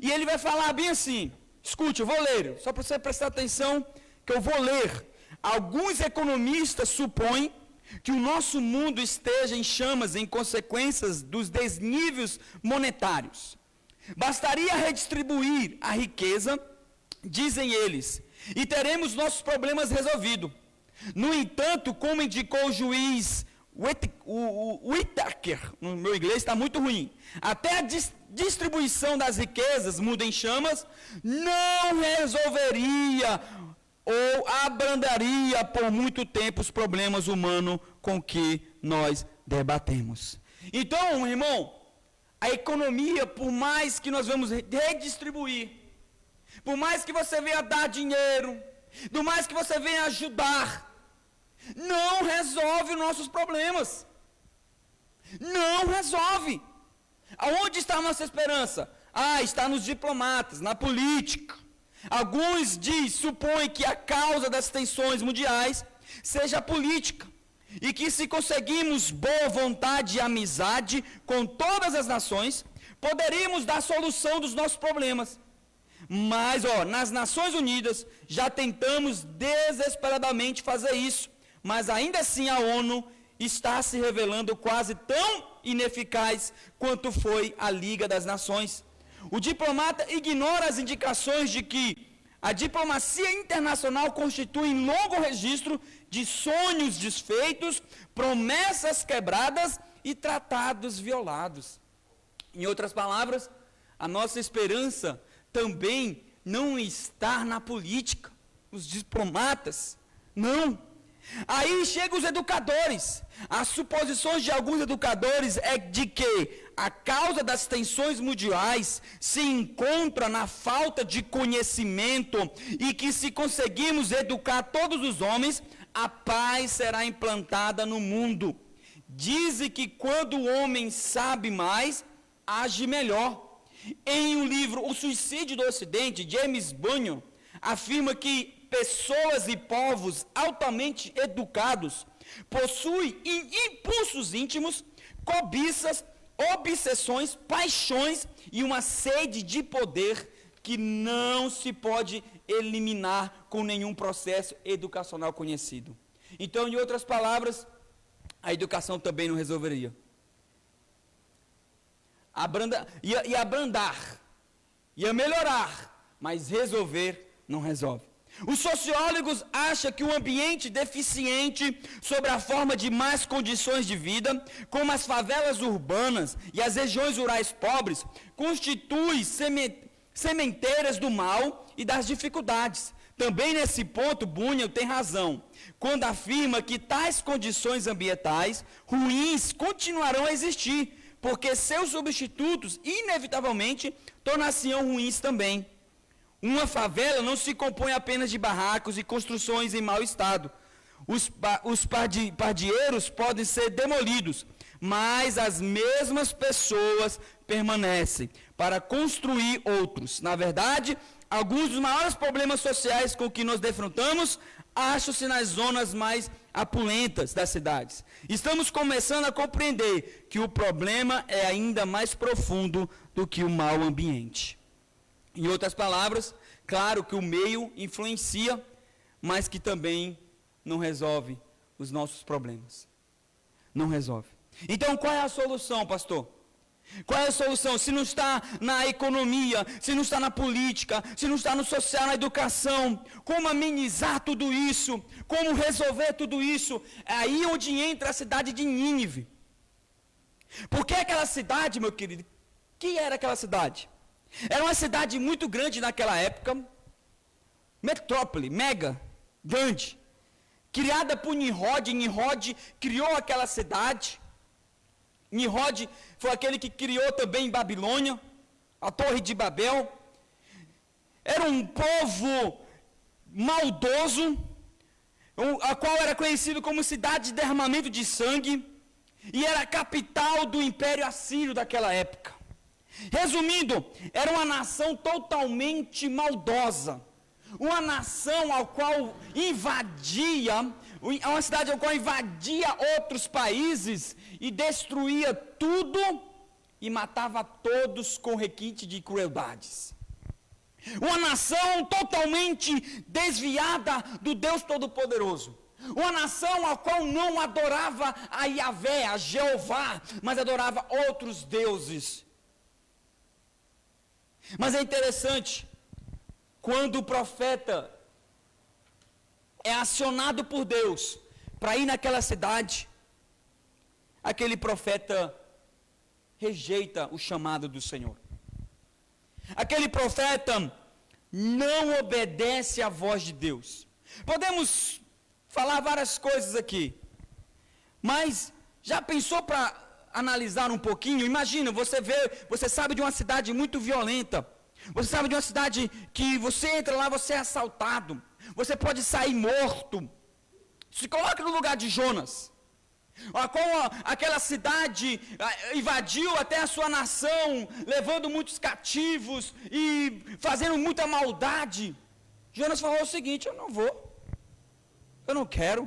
A: e ele vai falar bem assim, escute, eu vou ler, só para você prestar atenção, que eu vou ler. Alguns economistas supõem que o nosso mundo esteja em chamas em consequências dos desníveis monetários. Bastaria redistribuir a riqueza, dizem eles, e teremos nossos problemas resolvidos. No entanto, como indicou o juiz Whittaker, no meu inglês está muito ruim, até a distribuição das riquezas, muda em chamas, não resolveria ou abrandaria por muito tempo os problemas humanos com que nós debatemos. Então, irmão, a economia, por mais que nós vamos redistribuir, por mais que você venha dar dinheiro, por mais que você venha ajudar, não resolve os nossos problemas. Não resolve. Aonde está a nossa esperança? Está nos diplomatas, na política. Alguns supõem que a causa das tensões mundiais seja a política. E que se conseguirmos boa vontade e amizade com todas as nações, poderíamos dar solução dos nossos problemas. Mas, nas Nações Unidas, já tentamos desesperadamente fazer isso. Mas ainda assim a ONU está se revelando quase tão ineficaz quanto foi a Liga das Nações. O diplomata ignora as indicações de que a diplomacia internacional constitui um longo registro de sonhos desfeitos, promessas quebradas e tratados violados. Em outras palavras, a nossa esperança também não está na política, nos diplomatas, não. Aí chegam os educadores. As suposições de alguns educadores é de que a causa das tensões mundiais se encontra na falta de conhecimento e que se conseguirmos educar todos os homens, a paz será implantada no mundo. Dizem que quando o homem sabe mais, age melhor. Em um livro, O Suicídio do Ocidente, James Bunyan afirma que pessoas e povos altamente educados possuem impulsos íntimos, cobiças, obsessões, paixões e uma sede de poder que não se pode eliminar com nenhum processo educacional conhecido. Então, em outras palavras, a educação também não resolveria. Ia abrandar, ia melhorar, mas resolver não resolve. Os sociólogos acham que o ambiente deficiente sobre a forma de más condições de vida, como as favelas urbanas e as regiões rurais pobres, constitui sementeiras do mal e das dificuldades. Também nesse ponto, Bunyan tem razão, quando afirma que tais condições ambientais ruins continuarão a existir, porque seus substitutos, inevitavelmente, tornar-se-ão ruins também. Uma favela não se compõe apenas de barracos e construções em mau estado. Os pardieiros podem ser demolidos, mas as mesmas pessoas permanecem para construir outros. Na verdade, alguns dos maiores problemas sociais com que nos defrontamos acham-se nas zonas mais apulentas das cidades. Estamos começando a compreender que o problema é ainda mais profundo do que o mau ambiente. Em outras palavras, claro que o meio influencia, mas que também não resolve os nossos problemas. Não resolve. Então, qual é a solução, pastor? Qual é a solução? Se não está na economia, se não está na política, se não está no social, na educação, como amenizar tudo isso? Como resolver tudo isso? É aí onde entra a cidade de Nínive. Porque aquela cidade, meu querido, que era aquela cidade? Era uma cidade muito grande naquela época, metrópole, mega, grande, criada por Nimrod. Nimrod criou aquela cidade. Nimrod foi aquele que criou também Babilônia, a Torre de Babel. Era um povo maldoso, a qual era conhecido como cidade de derramamento de sangue, e era a capital do Império Assírio daquela época. Resumindo, era uma nação totalmente maldosa, uma nação ao qual invadia, uma cidade ao qual invadia outros países e destruía tudo e matava todos com requinte de crueldades. Uma nação totalmente desviada do Deus Todo-Poderoso. Uma nação a qual não adorava a Yahvé, a Jeová, mas adorava outros deuses. Mas é interessante, quando o profeta é acionado por Deus para ir naquela cidade, aquele profeta rejeita o chamado do Senhor. Aquele profeta não obedece à voz de Deus. Podemos falar várias coisas aqui, mas já pensou para analisar um pouquinho? Imagina, você sabe de uma cidade muito violenta, você sabe de uma cidade que você entra lá, você é assaltado, você pode sair morto. Se coloque no lugar de Jonas, como aquela cidade invadiu até a sua nação, levando muitos cativos e fazendo muita maldade. Jonas falou o seguinte: eu não vou, eu não quero.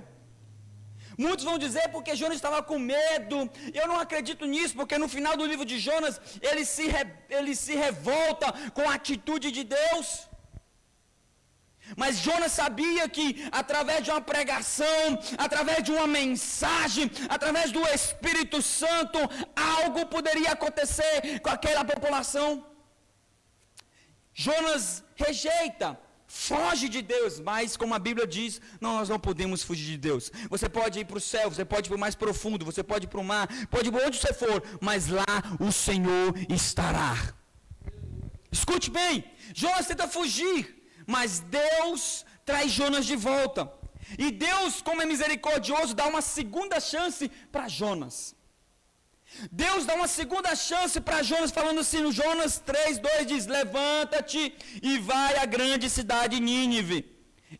A: Muitos vão dizer porque Jonas estava com medo. Eu não acredito nisso, porque no final do livro de Jonas ele se revolta com a atitude de Deus. Mas Jonas sabia que através de uma pregação, através de uma mensagem, através do Espírito Santo, algo poderia acontecer com aquela população. Jonas rejeita, foge de Deus, mas como a Bíblia diz, não, nós não podemos fugir de Deus. Você pode ir para o céu, você pode ir para o mais profundo, você pode ir para o mar, pode ir para onde você for, mas lá o Senhor estará. Escute bem, Jonas tenta fugir, mas Deus traz Jonas de volta. E Deus, como é misericordioso, dá uma segunda chance para Jonas. Deus dá uma segunda chance para Jonas, falando assim no Jonas 3:2, diz: levanta-te e vai à grande cidade Nínive,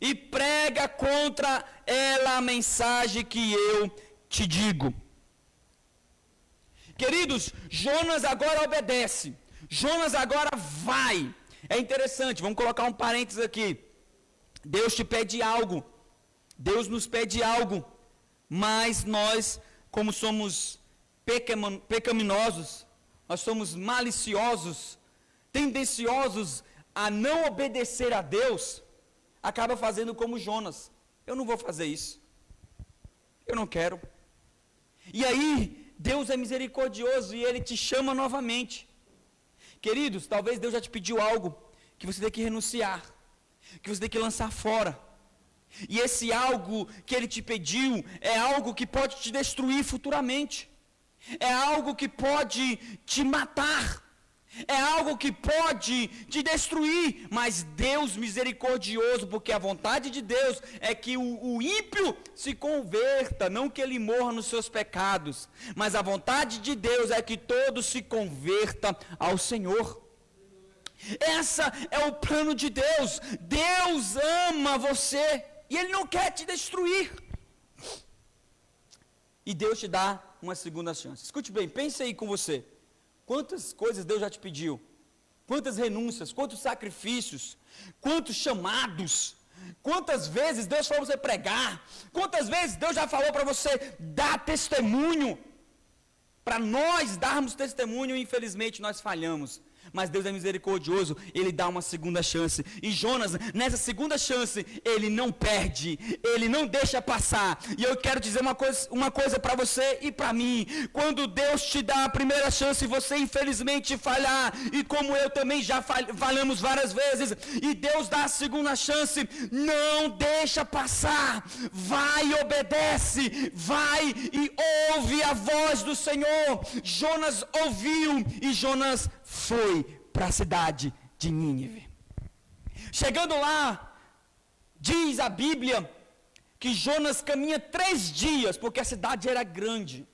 A: e prega contra ela a mensagem que eu te digo. Queridos, Jonas agora obedece, Jonas agora vai. É interessante, vamos colocar um parênteses aqui. Deus te pede algo, Deus nos pede algo, mas nós, como somos pecaminosos, nós somos maliciosos, tendenciosos a não obedecer a Deus, acaba fazendo como Jonas: eu não vou fazer isso, eu não quero. E aí Deus é misericordioso e Ele te chama novamente. Queridos, talvez Deus já te pediu algo que você tem que renunciar, que você tem que lançar fora. E esse algo que Ele te pediu é algo que pode te destruir futuramente. É algo que pode te matar. É algo que pode te destruir. Mas Deus misericordioso, porque a vontade de Deus é que o ímpio se converta, não que ele morra nos seus pecados, mas a vontade de Deus é que todos se converta ao Senhor. Essa é o plano de Deus. Deus ama você e Ele não quer te destruir. E Deus te dá uma segunda chance. Escute bem, pense aí com você. Quantas coisas Deus já te pediu? Quantas renúncias, quantos sacrifícios, quantos chamados, quantas vezes Deus falou para você pregar, quantas vezes Deus já falou para você dar testemunho. Para nós darmos testemunho, infelizmente nós falhamos. Mas Deus é misericordioso, Ele dá uma segunda chance. E Jonas, nessa segunda chance, ele não perde, ele não deixa passar. E eu quero dizer uma coisa para você e para mim: quando Deus te dá a primeira chance, você infelizmente falhar, e como eu também já falhamos várias vezes, e Deus dá a segunda chance, não deixa passar. Vai e obedece, vai e ouve a voz do Senhor. Jonas ouviu e Jonas foi para a cidade de Nínive. Chegando lá, diz a Bíblia que Jonas caminha 3 dias, porque a cidade era grande.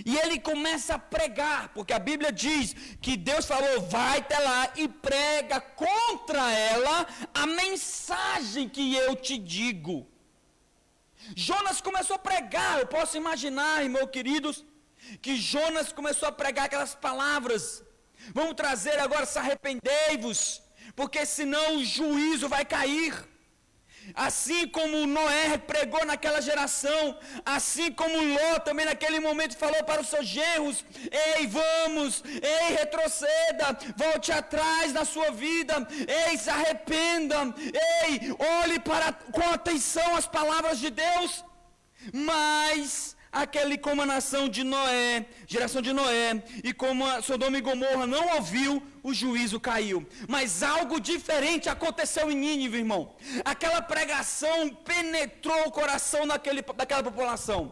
A: E ele começa a pregar, porque a Bíblia diz que Deus falou: vai até lá e prega contra ela a mensagem que eu te digo. Jonas começou a pregar. Eu posso imaginar, irmãos queridos, que Jonas começou a pregar aquelas palavras: vamos trazer agora, se arrependei-vos, porque senão o juízo vai cair. Assim como Noé pregou naquela geração, assim como Ló também naquele momento falou para os seus genros: ei, vamos, ei, retroceda, volte atrás na sua vida, ei, se arrependa, ei, olhe com atenção as palavras de Deus. Mas aquele como a nação de Noé, geração de Noé, e como a Sodoma e Gomorra não ouviu, o juízo caiu. Mas algo diferente aconteceu em Nínive, irmão. Aquela pregação penetrou o coração daquela população.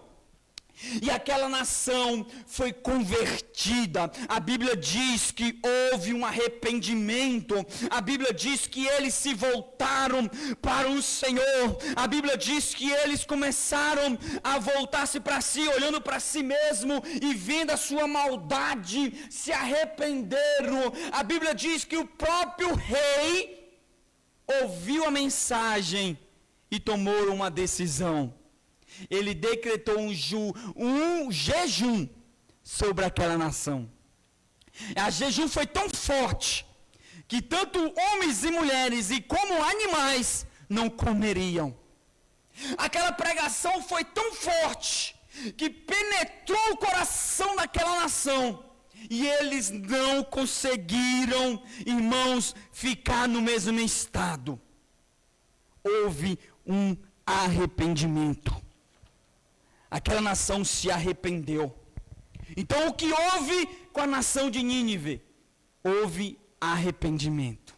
A: E aquela nação foi convertida. A Bíblia diz que houve um arrependimento. A Bíblia diz que eles se voltaram para o Senhor. A Bíblia diz que eles começaram a voltar-se para si, olhando para si mesmo e vendo a sua maldade, se arrependeram. A Bíblia diz que o próprio rei ouviu a mensagem e tomou uma decisão. Ele decretou um jejum sobre aquela nação. A jejum foi tão forte que tanto homens e mulheres e como animais não comeriam. Aquela pregação foi tão forte que penetrou o coração daquela nação e eles não conseguiram, irmãos, ficar no mesmo estado. Houve um arrependimento. Aquela nação se arrependeu. Então o que houve com a nação de Nínive? Houve arrependimento.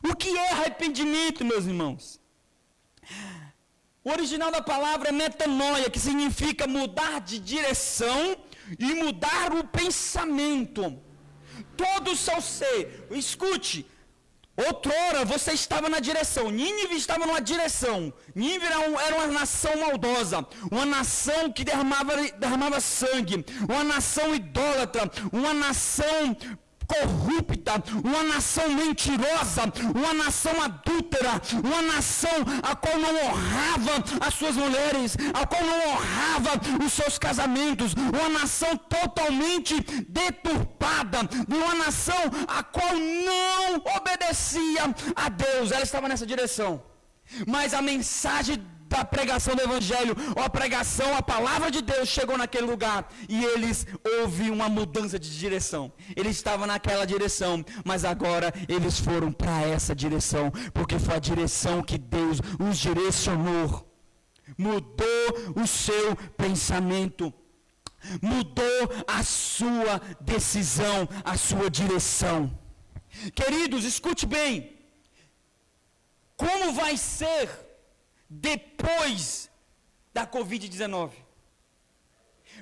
A: O que é arrependimento, meus irmãos? O original da palavra é metanoia, que significa mudar de direção e mudar o pensamento. Todo o seu ser. Escute. Outrora você estava na direção, Nínive estava numa direção. Nínive era uma nação maldosa, uma nação que derramava sangue, uma nação idólatra, uma nação corrupta, uma nação mentirosa, uma nação adúltera, uma nação a qual não honrava as suas mulheres, a qual não honrava os seus casamentos, uma nação totalmente deturpada, uma nação a qual não obedecia a Deus. Ela estava nessa direção, mas a mensagem da pregação do Evangelho, ou a pregação, a palavra de Deus chegou naquele lugar, e houve uma mudança de direção. Eles estavam naquela direção, mas agora eles foram para essa direção, porque foi a direção que Deus os direcionou. Mudou o seu pensamento, mudou a sua decisão, a sua direção. Queridos, escute bem, como vai ser depois da Covid-19?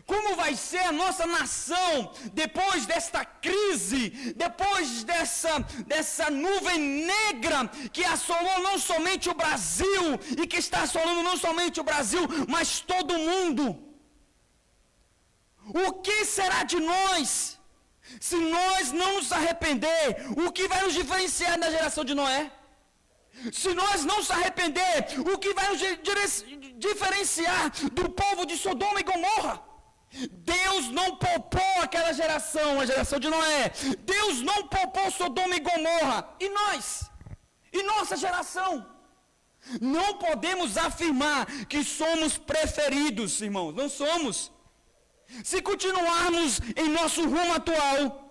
A: Como vai ser a nossa nação depois desta crise, depois dessa nuvem negra que assolou não somente o Brasil, e que está assolando não somente o Brasil, mas todo o mundo? O que será de nós se nós não nos arrepender? O que vai nos diferenciar da geração de Noé? Se nós não se arrepender, o que vai nos diferenciar do povo de Sodoma e Gomorra? Deus não poupou aquela geração, a geração de Noé. Deus não poupou Sodoma e Gomorra. E nós? E nossa geração? Não podemos afirmar que somos preferidos, irmãos. Não somos. Se continuarmos em nosso rumo atual,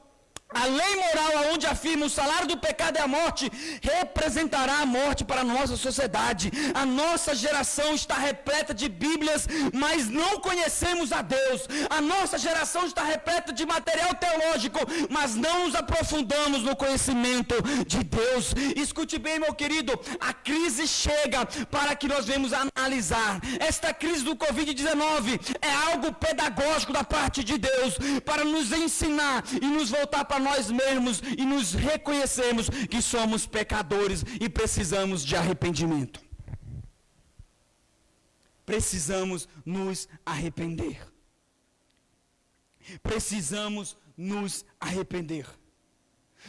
A: a lei moral, onde afirma o salário do pecado é a morte, representará a morte para a nossa sociedade. A nossa geração está repleta de Bíblias, mas não conhecemos a Deus. A nossa geração está repleta de material teológico, mas não nos aprofundamos no conhecimento de Deus. Escute bem, meu querido, a crise chega para que nós venhamos analisar. Esta crise do Covid-19 é algo pedagógico da parte de Deus, para nos ensinar e nos voltar para nós mesmos e nos reconhecermos que somos pecadores e precisamos de arrependimento. Precisamos nos arrepender. Precisamos nos arrepender.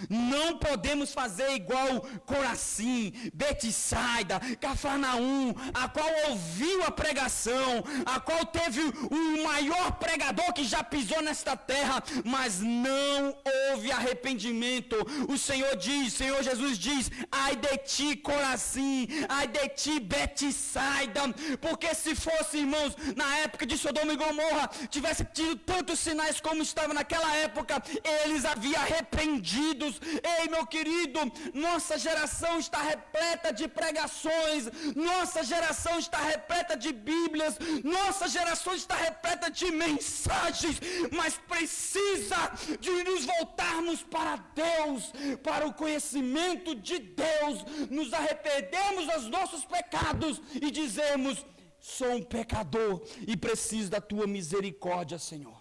A: Não podemos fazer igual Corazim, Betsaida, Cafarnaum, a qual ouviu a pregação, a qual teve o maior pregador que já pisou nesta terra, mas não houve arrependimento. O Senhor Jesus diz: ai de ti, Corazim, ai de ti, Betsaida, porque se fosse, irmãos, na época de Sodoma e Gomorra, tivesse tido tantos sinais como estava naquela época, eles haviam arrependido. Ei, meu querido, nossa geração está repleta de pregações, nossa geração está repleta de Bíblias, nossa geração está repleta de mensagens, mas precisa de nos voltarmos para Deus, para o conhecimento de Deus, nos arrependermos dos nossos pecados e dizermos: sou um pecador e preciso da tua misericórdia, Senhor.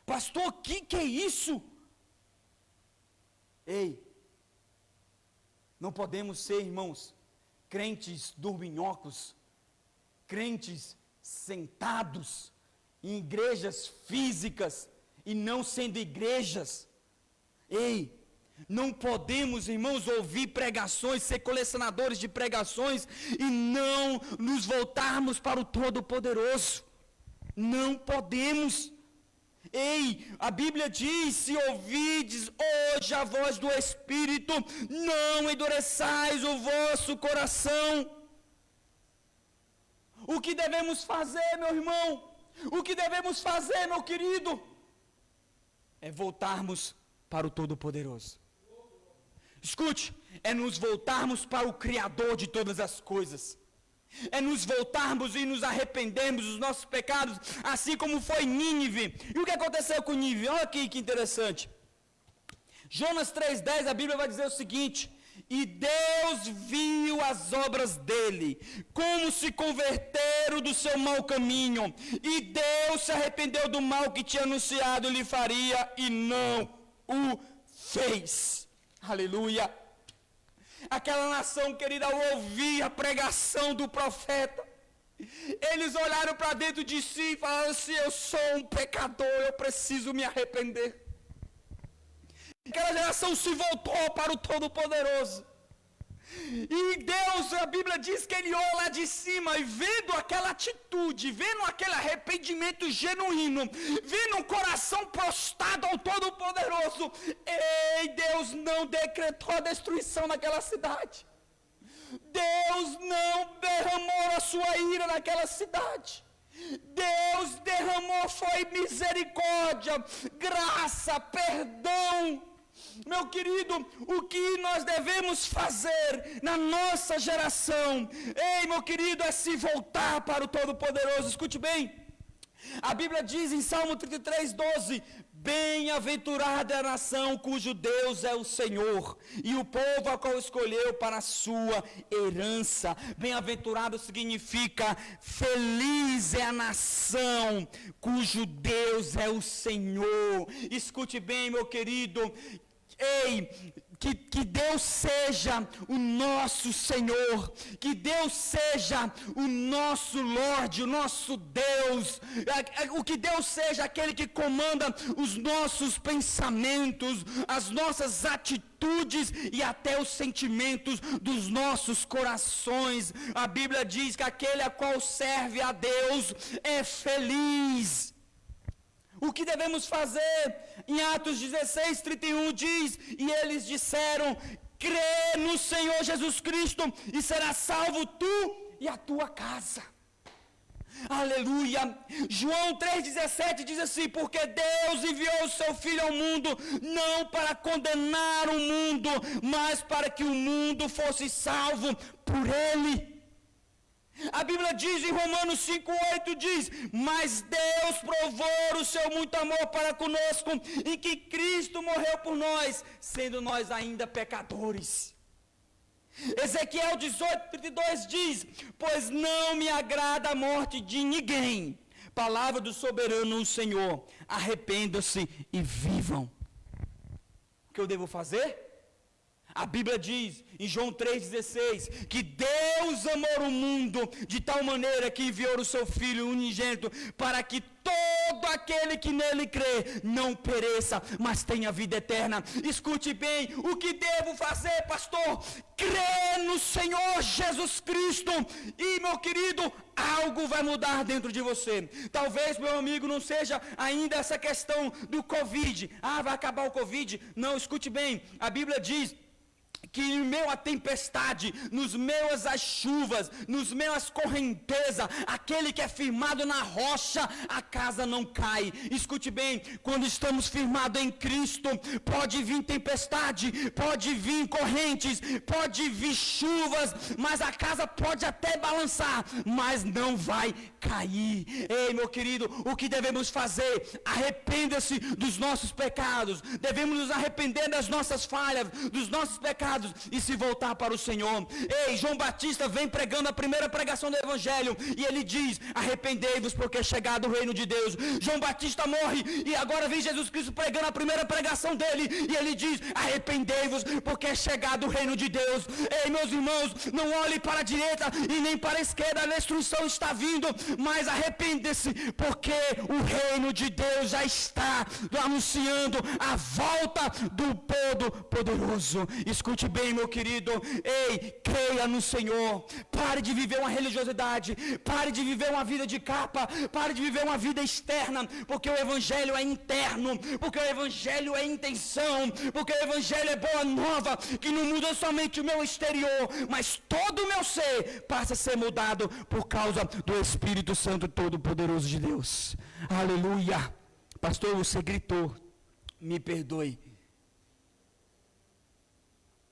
A: Pastor, o que é isso? Ei, não podemos ser, irmãos, crentes dorminhocos, crentes sentados em igrejas físicas e não sendo igrejas. Ei, não podemos, irmãos, ouvir pregações, ser colecionadores de pregações e não nos voltarmos para o Todo-Poderoso. Não podemos. Ei, a Bíblia diz, se ouvides hoje a voz do Espírito, não endureçais o vosso coração. O que devemos fazer, meu irmão? O que devemos fazer, meu querido? É voltarmos para o Todo-Poderoso. Escute, é nos voltarmos para o Criador de todas as coisas. É nos voltarmos e nos arrependermos dos nossos pecados, assim como foi Nínive. E o que aconteceu com Nínive? Olha aqui que interessante. Jonas 3,10, a Bíblia vai dizer o seguinte: e Deus viu as obras dele, como se converteram do seu mau caminho, e Deus se arrependeu do mal que tinha anunciado lhe faria, e não o fez. Aleluia. Aquela nação, querida, ao ouvir a pregação do profeta, eles olharam para dentro de si e falaram assim: eu sou um pecador, eu preciso me arrepender. Aquela geração se voltou para o Todo-Poderoso. E Deus, a Bíblia diz que ele olha lá de cima e vendo aquela atitude, vendo aquele arrependimento genuíno, vendo um coração prostrado ao Todo-Poderoso, ei, Deus não decretou a destruição naquela cidade. Deus não derramou a sua ira naquela cidade. Deus derramou foi misericórdia, graça, perdão. Meu querido, o que nós devemos fazer na nossa geração, ei, meu querido, é se voltar para o Todo-Poderoso. Escute bem, a Bíblia diz em Salmo 33:12: bem-aventurada é a nação cujo Deus é o Senhor, e o povo a qual escolheu para a sua herança. Bem-aventurado significa feliz é a nação cujo Deus é o Senhor. Escute bem, meu querido, ei, que Deus seja o nosso Senhor, que Deus seja o nosso Lorde, o nosso Deus, o que Deus seja aquele que comanda os nossos pensamentos, as nossas atitudes e até os sentimentos dos nossos corações. A Bíblia diz que aquele a qual serve a Deus é feliz. O que devemos fazer? Em Atos 16:31 diz: e eles disseram: crê no Senhor Jesus Cristo e serás salvo tu e a tua casa. Aleluia. João 3,17 diz assim: porque Deus enviou o seu Filho ao mundo, não para condenar o mundo, mas para que o mundo fosse salvo por ele. A Bíblia diz em Romanos 5,8, diz: mas Deus provou o seu muito amor para conosco, em que Cristo morreu por nós, sendo nós ainda pecadores. Ezequiel 18:32 diz: pois não me agrada a morte de ninguém. Palavra do soberano o Senhor, arrependam-se e vivam. O que eu devo fazer? A Bíblia diz em João 3,16 que Deus amou o mundo de tal maneira que enviou o seu Filho unigênito para que todo aquele que nele crê não pereça, mas tenha vida eterna. Escute bem, o que devo fazer, pastor? Crê no Senhor Jesus Cristo e, meu querido, algo vai mudar dentro de você. Talvez, meu amigo, não seja ainda essa questão do Covid. Vai acabar o Covid. Não, escute bem, a Bíblia diz que em meio à tempestade, nos meios às chuvas, nos meios às correntezas, aquele que é firmado na rocha, a casa não cai. Escute bem, quando estamos firmados em Cristo, pode vir tempestade, pode vir correntes, pode vir chuvas, mas a casa pode até balançar, mas não vai cair. Ei, meu querido, o que devemos fazer? Arrependa-se dos nossos pecados, devemos nos arrepender das nossas falhas, dos nossos pecados, pecados e se voltar para o Senhor. Ei, João Batista vem pregando a primeira pregação do Evangelho e ele diz: arrependei-vos porque é chegado o reino de Deus. João Batista morre e agora vem Jesus Cristo pregando a primeira pregação dele e ele diz: arrependei-vos porque é chegado o reino de Deus. Ei, meus irmãos, não olhe para a direita e nem para a esquerda, a destruição está vindo, mas arrepende-se porque o reino de Deus já está anunciando a volta do Todo-Poderoso. Escute bem, meu querido. Ei, creia no Senhor. Pare de viver uma religiosidade, pare de viver uma vida de capa, pare de viver uma vida externa, porque o Evangelho é interno, porque o Evangelho é intenção, porque o Evangelho é boa nova, que não muda somente o meu exterior, mas todo o meu ser passa a ser mudado por causa do Espírito Santo Todo-Poderoso de Deus. Aleluia. Pastor, você gritou, me perdoe,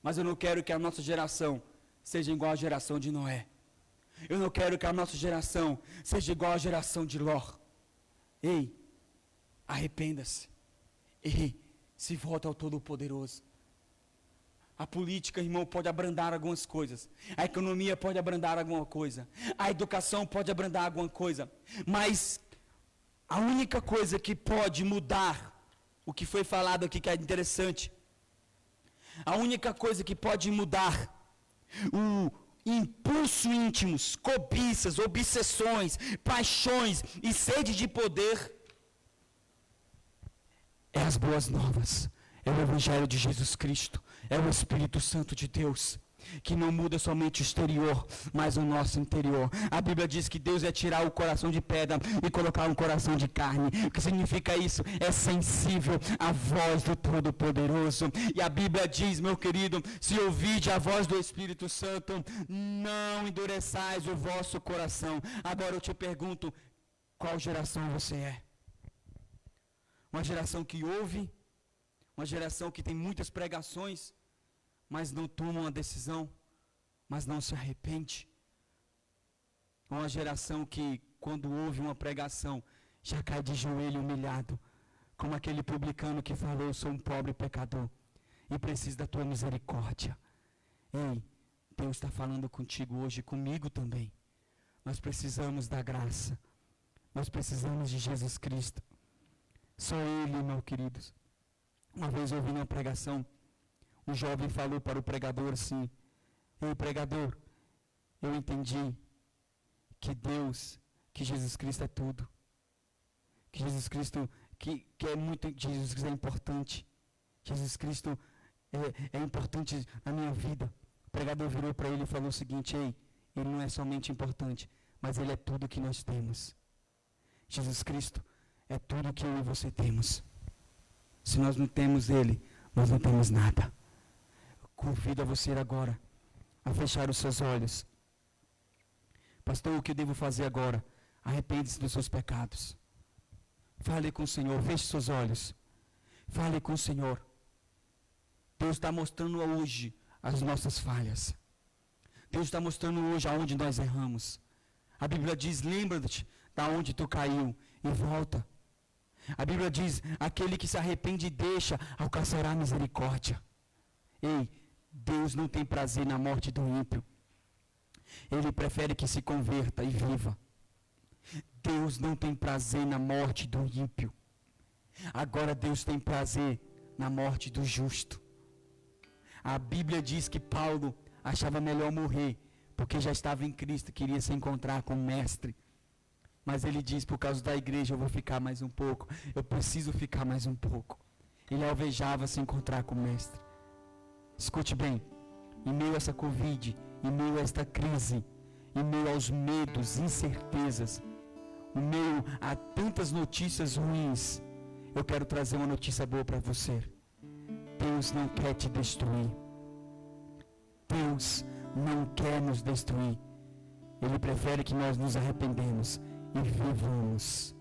A: mas eu não quero que a nossa geração seja igual à geração de Noé. Eu não quero que a nossa geração seja igual à geração de Ló. Ei, arrependa-se. Ei, se volta ao Todo-Poderoso. A política, irmão, pode abrandar algumas coisas. A economia pode abrandar alguma coisa. A educação pode abrandar alguma coisa. Mas a única coisa que pode mudar, o que foi falado aqui que é interessante, a única coisa que pode mudar o impulso íntimos, cobiças, obsessões, paixões e sede de poder é as boas novas, é o Evangelho de Jesus Cristo, é o Espírito Santo de Deus, que não muda somente o exterior, mas o nosso interior. A Bíblia diz que Deus é tirar o coração de pedra e colocar um coração de carne. O que significa isso? É sensível à voz do Todo-Poderoso. E a Bíblia diz, meu querido, se ouvide a voz do Espírito Santo, não endureçais o vosso coração. Agora eu te pergunto, qual geração você é? Uma geração que ouve, uma geração que tem muitas pregações, mas não toma uma decisão, mas não se arrepende. Uma geração que, quando ouve uma pregação, já cai de joelho humilhado, como aquele publicano que falou: eu sou um pobre pecador e preciso da tua misericórdia. Ei, Deus está falando contigo hoje, comigo também. Nós precisamos da graça, nós precisamos de Jesus Cristo. Só Ele, meus queridos. Uma vez eu ouvi uma pregação, um jovem falou para o pregador assim: ei, pregador, eu entendi que Deus, que Jesus Cristo é tudo. Que Jesus Cristo, que é muito, Jesus Cristo é importante. Jesus Cristo é importante na minha vida. O pregador virou para ele e falou o seguinte: ei, Ele não é somente importante, mas Ele é tudo que nós temos. Jesus Cristo é tudo que eu e você temos. Se nós não temos Ele, nós não temos nada. Convido a você agora a fechar os seus olhos. Pastor, o que eu devo fazer agora? Arrepende-se dos seus pecados. Fale com o Senhor, feche seus olhos. Fale com o Senhor. Deus está mostrando hoje as nossas falhas. Deus está mostrando hoje aonde nós erramos. A Bíblia diz: lembra-te da onde tu caiu e volta. A Bíblia diz: aquele que se arrepende e deixa, alcançará misericórdia. Ei, Deus não tem prazer na morte do ímpio. Ele prefere que se converta e viva. Deus não tem prazer na morte do ímpio. Agora Deus tem prazer na morte do justo. A Bíblia diz que Paulo achava melhor morrer, porque já estava em Cristo, queria se encontrar com o Mestre. Mas ele diz: por causa da igreja eu vou ficar mais um pouco. Eu preciso ficar mais um pouco. Ele alvejava se encontrar com o Mestre. Escute bem, em meio a essa Covid, em meio a esta crise, em meio aos medos, incertezas, em meio a tantas notícias ruins, eu quero trazer uma notícia boa para você. Deus não quer te destruir. Deus não quer nos destruir. Ele prefere que nós nos arrependemos e vivamos.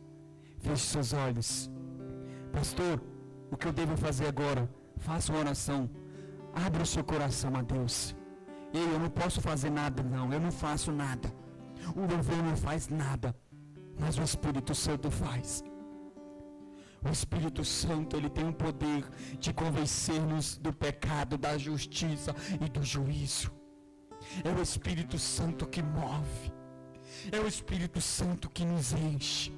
A: Feche seus olhos. Pastor, o que eu devo fazer agora? Faça uma oração. Abra o seu coração a Deus. Eu não posso fazer nada, não. Eu não faço nada. O louvor não faz nada, mas o Espírito Santo faz. O Espírito Santo, ele tem o poder de convencer-nos do pecado, da justiça e do juízo. É o Espírito Santo que move. É o Espírito Santo que nos enche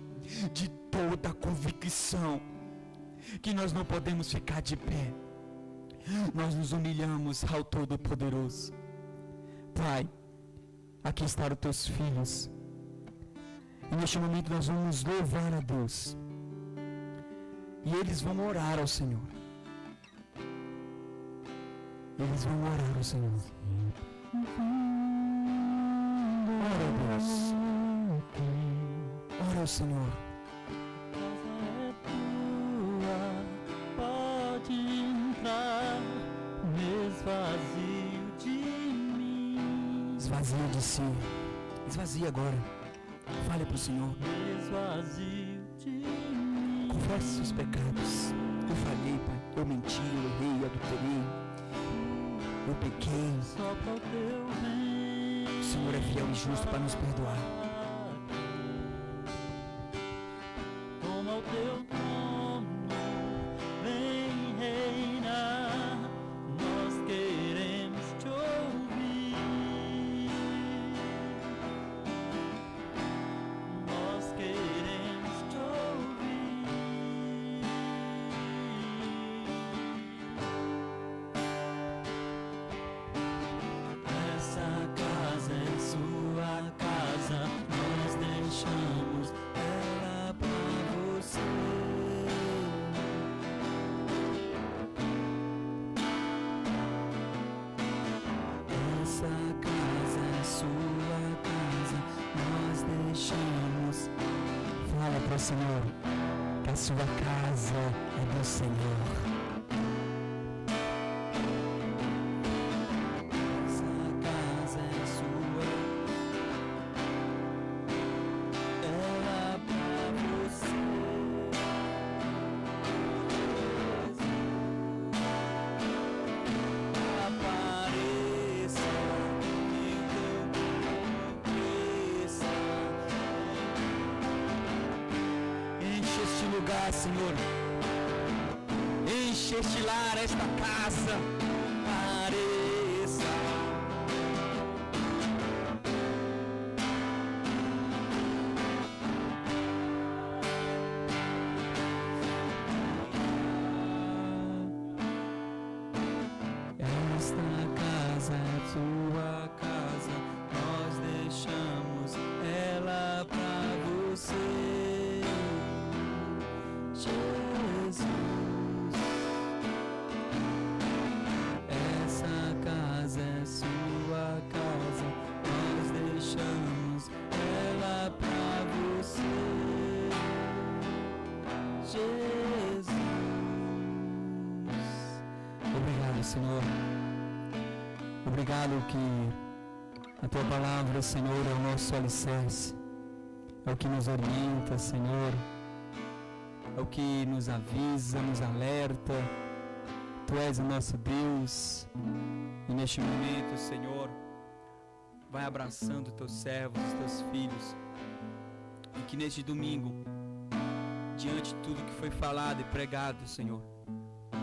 A: de toda a convicção que nós não podemos ficar de pé. Nós nos humilhamos ao Todo-Poderoso. Pai, aqui estão os teus filhos. E neste momento nós vamos louvar a Deus. E eles vão orar ao Senhor. Eles vão orar ao Senhor. Ora a Deus. Ora ao Senhor.
C: Pode entrar, esvazio de mim.
A: Esvazia de si. Esvazia agora. Fale para o Senhor.
C: Esvazio de mim.
A: Confesse seus pecados. Eu falhei, Pai. Eu menti, eu errei, eu adulterei. Eu pequei.
C: Só para o teu bem.
A: O Senhor é fiel e justo para nos perdoar.
C: Toma o teu trono, vem reinar. Nós queremos te ouvir. Nós queremos te ouvir. Essa casa é sua casa, nós deixamos ela pra você. Essa casa é sua casa, nós deixamos.
A: Fala para o Senhor que a sua casa é do Senhor.
C: Essa casa é sua, ela pra você. Apareça e o teu povo cresça.
A: Enche este lugar, Senhor. Enche este lar, esta casa.
C: Apareça. Esta casa é tua casa, nós deixamos ela pra você, Jesus. Essa casa é sua casa, nós deixamos ela pra você, Jesus.
A: Obrigado, Senhor. Obrigado que a Tua palavra, Senhor, é o nosso alicerce. É o que nos orienta, Senhor. É o que nos avisa, nos alerta. Tu és o nosso Deus. E neste momento, Senhor, vai abraçando Teus servos, os Teus filhos. E que neste domingo, diante de tudo que foi falado e pregado, Senhor,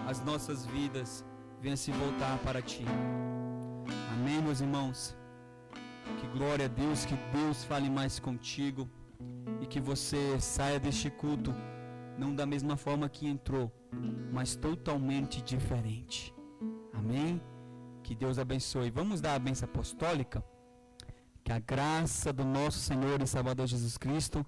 A: as nossas vidas venham se voltar para Ti. Amém, meus irmãos? Que glória a Deus, que Deus fale mais contigo e que você saia deste culto não da mesma forma que entrou, mas totalmente diferente. Amém? Que Deus abençoe. Vamos dar a bênção apostólica? Que a graça do nosso Senhor e Salvador Jesus Cristo,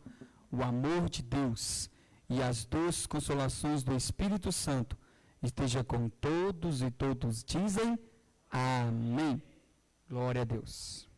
A: o amor de Deus e as doces consolações do Espírito Santo esteja com todos e todos dizem amém. Glória a Deus.